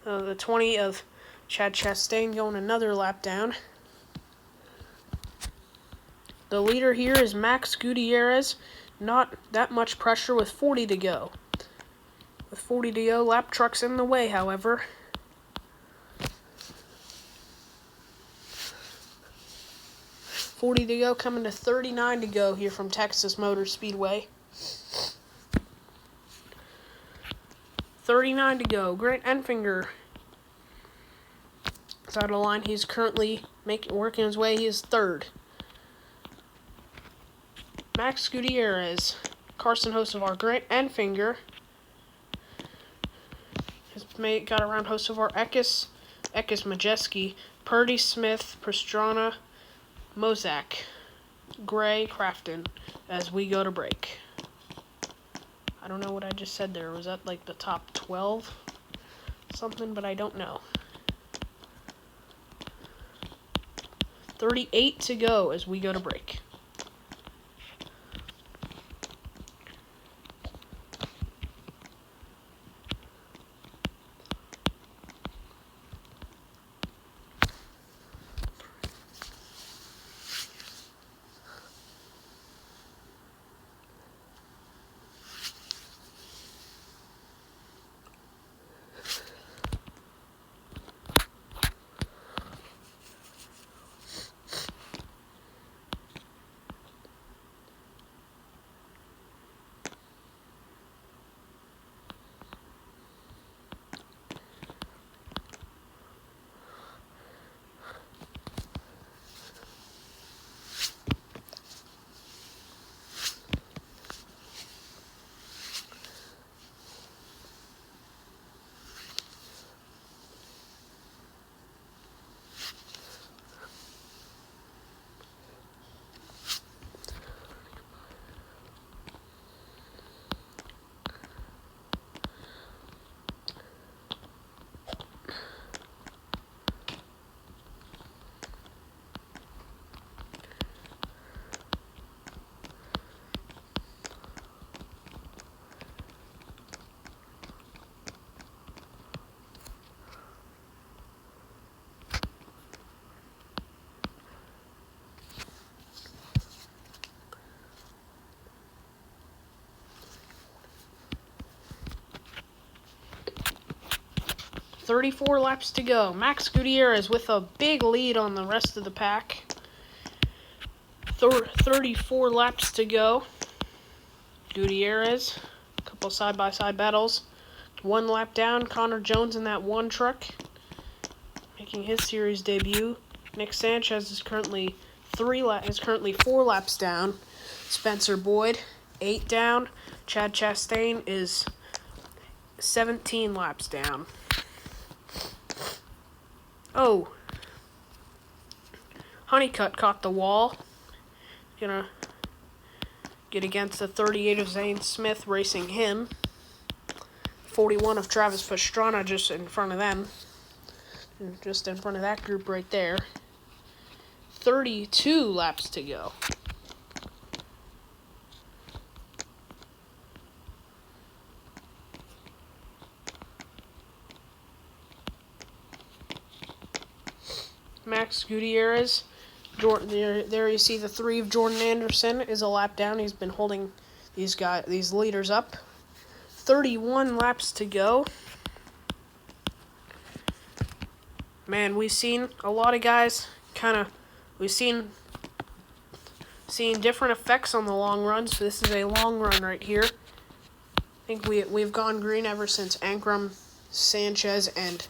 the 20 of Chad Chastain going another lap down. The leader here is Max Gutierrez. Not that much pressure with 40 to go. With 40 to go, lap truck's in the way, however. $40 to go, coming to 39 to go here from Texas Motor Speedway. 39 to go. Grant Enfinger. Side of the line, he's currently working his way. He is 3rd. Max Gutierrez, Carson Hocevar, Grant Enfinger. Got around Hocevar, Eckes Majeski, Purdy, Smith, Pastrana, Mozak, Gray, Crafton, as we go to break. I don't know what I just said there. Was that like the top 12? Something, but I don't know. 38 to go as we go to break. .34 laps to go. Max Gutierrez with a big lead on the rest of the pack. 34 laps to go. Gutierrez, a couple side-by-side battles. 1 lap down. Connor Jones in that one truck, making his series debut. Nick Sanchez is currently 4 laps down. Spencer Boyd, 8 down. Chad Chastain is 17 laps down. Oh, Honeycutt caught the wall. Gonna get against the 38 of Zane Smith, racing him. 41 of Travis Pastrana just in front of them. Just in front of that group right there. 32 laps to go. Max Gutierrez. There you see the 3 of Jordan Anderson is a lap down. He's been holding these leaders up. 31 laps to go. Man, we've seen a lot of guys we've seen different effects on the long run. So this is a long run right here. I think we've gone green ever since Ankrum, Sanchez, and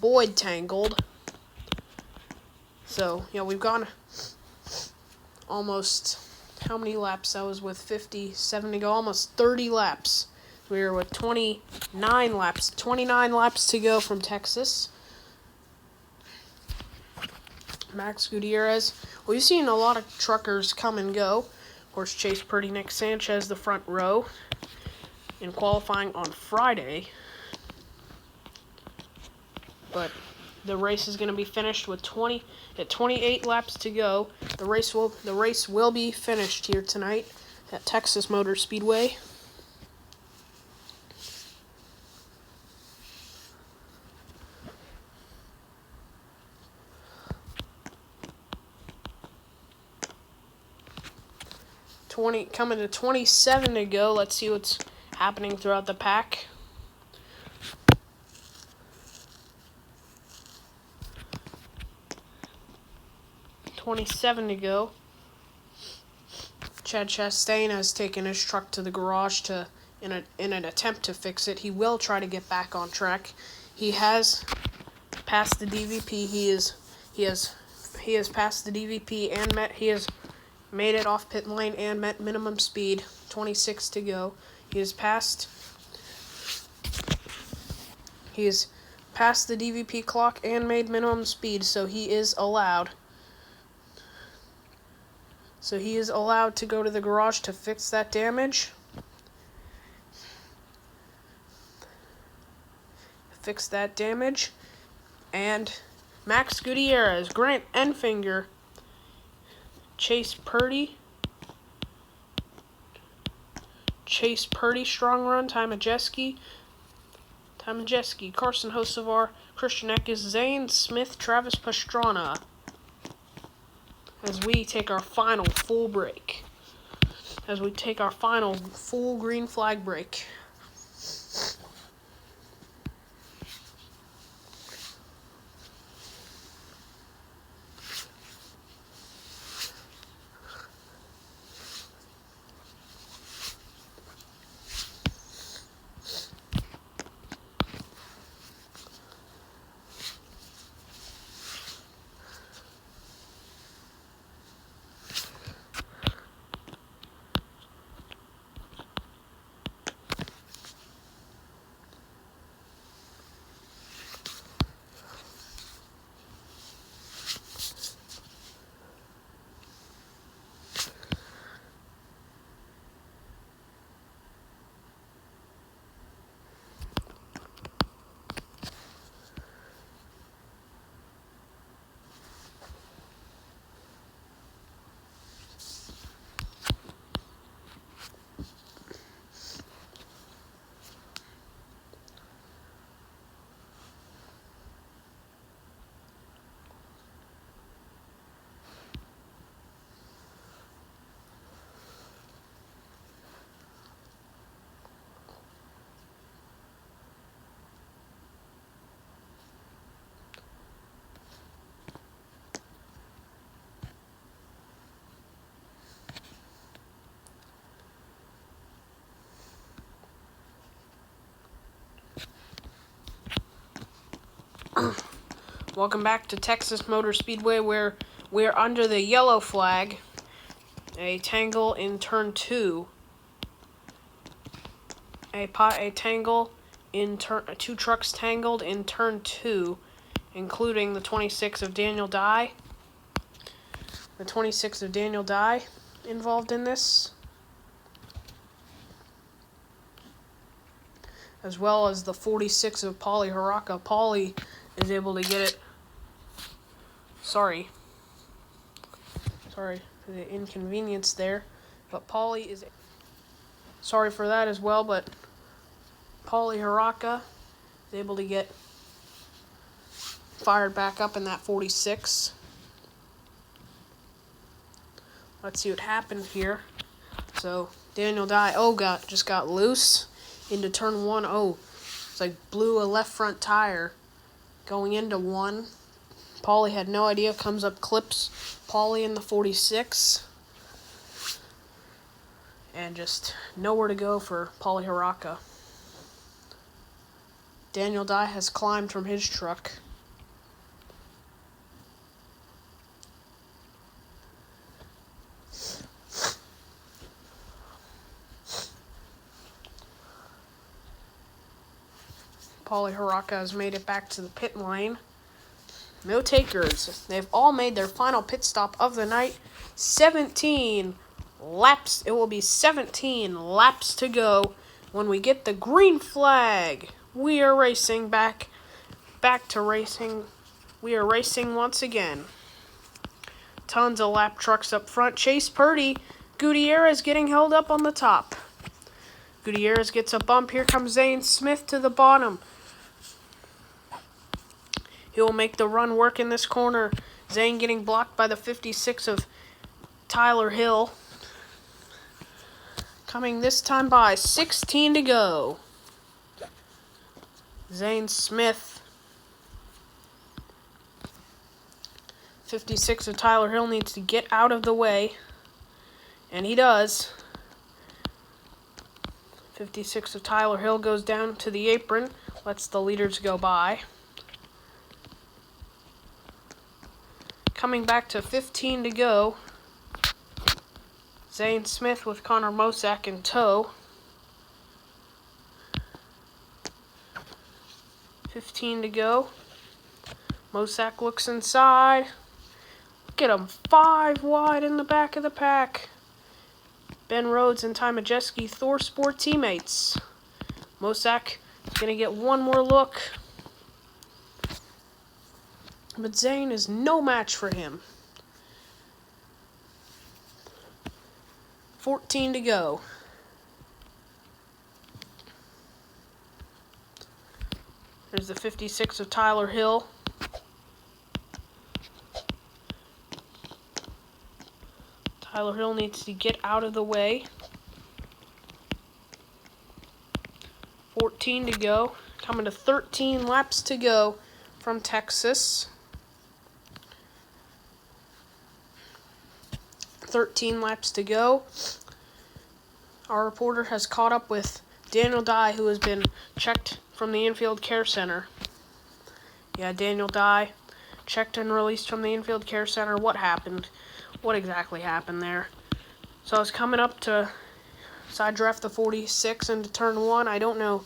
Boyd tangled. So yeah, we've gone almost, how many laps? That was with 57 to go, almost 30 laps. We were with 29 laps to go from Texas. Max Gutierrez. We've seen a lot of truckers come and go. Of course, Chase Purdy, Nick Sanchez, the front row in qualifying on Friday. But the race is going to be finished with 28 laps to go. The race will be finished here tonight at Texas Motor Speedway. Coming to 27 to go. Let's see what's happening throughout the pack. .27 to go. Chad Chastain has taken his truck to the garage in an attempt to fix it. He will try to get back on track. He has passed the DVP. He has passed the DVP and he has made it off pit lane and met minimum speed. 26 to go. He has passed the DVP clock and made minimum speed, so he is allowed. So he is allowed to go to the garage to fix that damage. And Max Gutierrez, Grant Enfinger, Chase Purdy, strong run, Ty Majeski, Carson Hocevar, Christian Eckes, Zane Smith, Travis Pastrana. As we take our final full break. As we take our final full green flag break. Welcome back to Texas Motor Speedway, where we're under the yellow flag. A tangle in turn 2. A tangle in two trucks tangled in turn 2, including the 26 of Daniel Dye. The 26 of Daniel Dye involved in this, as well as the 46 of Paulie Haraka. Paulie is able to get it. Sorry for the inconvenience there, but Paulie is sorry for that as well. But Paulie Haraka is able to get fired back up in that 46. Let's see what happened here. So Daniel Dye just got loose into turn 1. It's like blew a left front tire going into one. Paulie had no idea, comes up, clips Paulie in the 46. And just nowhere to go for Paulie Haraka. Daniel Dye has climbed from his truck. Paulie Haraka has made it back to the pit lane. No takers. They've all made their final pit stop of the night. 17 laps. It will be 17 laps to go when we get the green flag. We are racing back to racing. We are racing once again. Tons of lap trucks up front. Chase Purdy. Gutierrez getting held up on the top. Gutierrez gets a bump. Here comes Zane Smith to the bottom. He will make the run work in this corner. Zane getting blocked by the 56 of Tyler Hill. Coming this time by. 16 to go. Zane Smith. 56 of Tyler Hill needs to get out of the way. And he does. 56 of Tyler Hill goes down to the apron. Lets the leaders go by. Coming back to 15 to go. Zane Smith with Connor Mosak in tow. 15 to go. Mosak looks inside. Look at him, 5 wide in the back of the pack. Ben Rhodes and Ty Majeski, Thor Sport teammates. Mosak is going to get one more look. But Zane is no match for him. 14 to go. There's the 56 of Tyler Hill. Tyler Hill needs to get out of the way. 14 to go. Coming to 13 laps to go from Texas. 13 laps to go. Our reporter has caught up with Daniel Dye, who has been checked from the infield care center. Yeah, Daniel Dye checked and released from the infield care center. What happened? What exactly happened there? So I was coming up to side draft the 46 into turn 1. I don't know.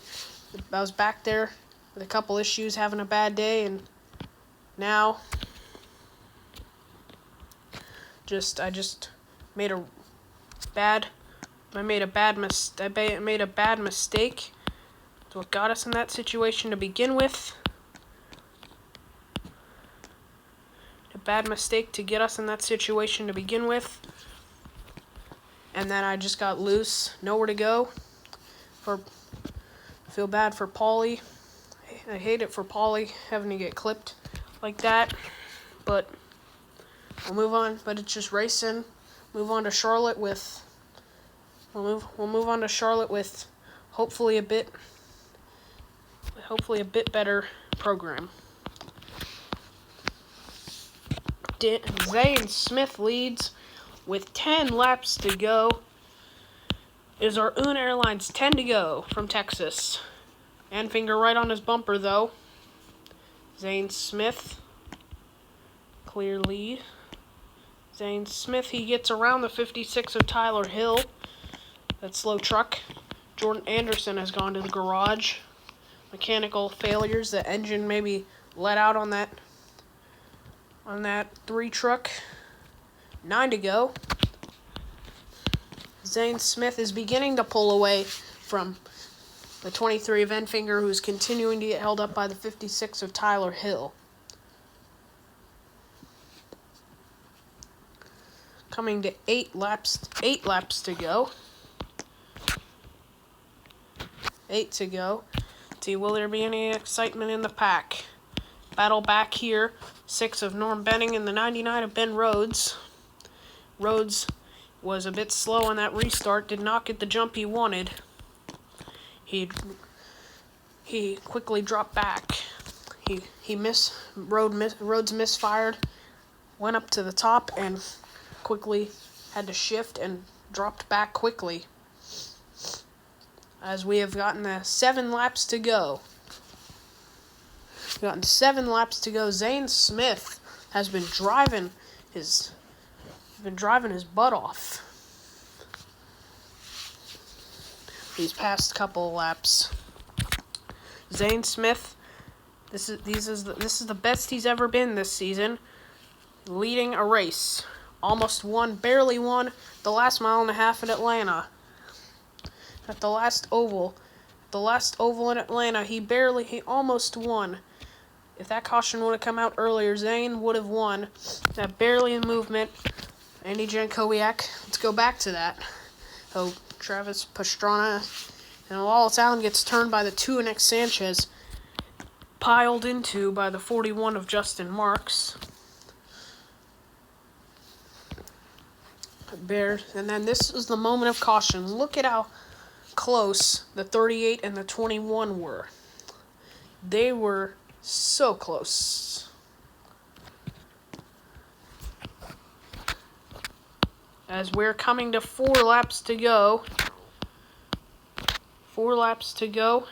I was back there with a couple issues, having a bad day, and now I made a bad mistake. It's what got us in that situation to begin with. A bad mistake to get us in that situation to begin with. And then I just got loose, nowhere to go. I feel bad for Paulie. I hate it for Paulie having to get clipped like that. But we'll move on. But it's just racing. Move on to Charlotte with. We'll move on to Charlotte with hopefully a bit better program. Zane Smith leads with 10 laps to go. It is our Una Airlines 10 to go from Texas. And finger right on his bumper though. Zane Smith. Clear lead. Zane Smith, he gets around the 56 of Tyler Hill. That slow truck. Jordan Anderson has gone to the garage. Mechanical failures. The engine maybe let out on that 3 truck. 9 to go. Zane Smith is beginning to pull away from the 23 of Enfinger, who's continuing to get held up by the 56 of Tyler Hill. Coming to 8 laps to go. 8 to go. See, will there be any excitement in the pack? Battle back here. 6 of Norm Benning and the 99 of Ben Rhodes. Rhodes was a bit slow on that restart. Did not get the jump he wanted. He He quickly dropped back. Rhodes misfired, went up to the top, and quickly had to shift and dropped back quickly. As we have gotten 7 laps to go. Zane Smith has been driving his butt off these past couple laps. Zane Smith, this is the best he's ever been this season, leading a race. Almost won, barely won the last mile and a half in Atlanta. At the last oval in Atlanta, he almost won. If that caution would have come out earlier, Zane would have won. That barely in movement. Andy Jankowiak, let's go back to that. So Travis Pastrana and Wallace Allen gets turned by the 2 Nick Sanchez. Piled into by the 41 of Justin Marks. And then this is the moment of caution. Look at how close the 38 and the 21 were. They were so close. As we're coming to 4 laps to go. 4 laps to go.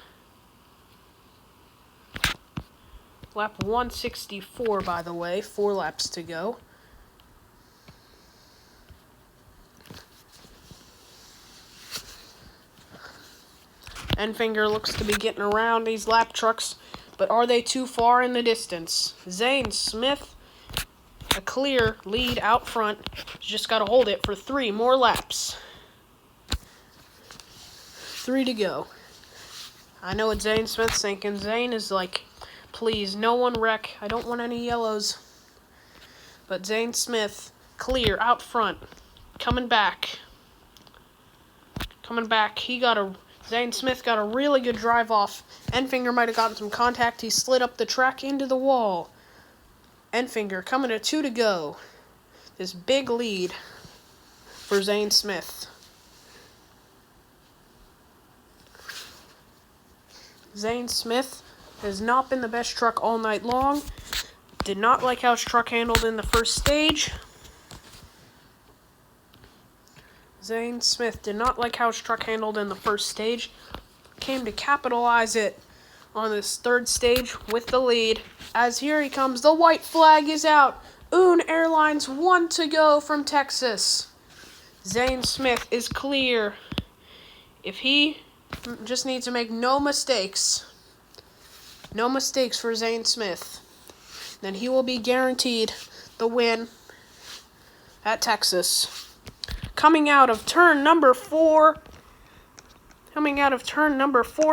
Lap 164, by the way. 4 laps to go. Enfinger looks to be getting around these lap trucks, but are they too far in the distance? Zane Smith, a clear lead out front. Just got to hold it for 3 more laps. 3 to go. I know what Zane Smith's thinking. Zane is like, please, no one wreck. I don't want any yellows. But Zane Smith, clear out front. Coming back. Zane Smith got a really good drive off. Enfinger might have gotten some contact. He slid up the track into the wall. Enfinger coming to 2 to go. This big lead for Zane Smith. Zane Smith has not been the best truck all night long. Did not like how his truck handled in the first stage. Zane Smith did not like how his truck handled in the first stage. Came to capitalize it on this 3rd stage with the lead. As here he comes, the white flag is out. Un Airlines 1 to go from Texas. Zane Smith is clear. If he just needs to make no mistakes for Zane Smith, then he will be guaranteed the win at Texas. Coming out of turn number 4,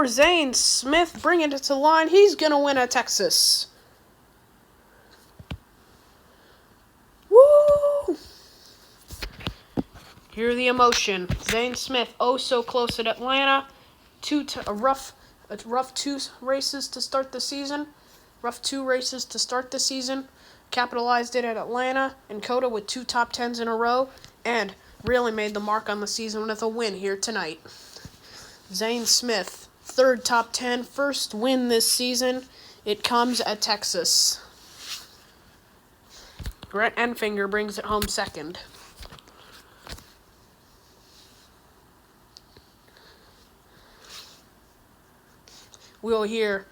Zane Smith bringing it to the line. He's going to win at Texas. Woo! Hear the emotion. Zane Smith, oh so close at Atlanta. Rough 2 races to start the season. Capitalized it at Atlanta and Coda with 2 top 10s in a row. And really made the mark on the season with a win here tonight. Zane Smith, 3rd top 10, 1st win this season. It comes at Texas. Brett Enfinger brings it home 2nd. We'll hear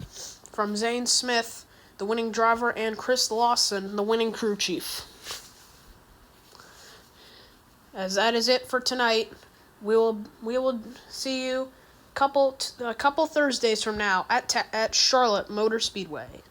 from Zane Smith, the winning driver, and Chris Lawson, the winning crew chief. As that is it for tonight. We will see you a couple Thursdays from now at Charlotte Motor Speedway.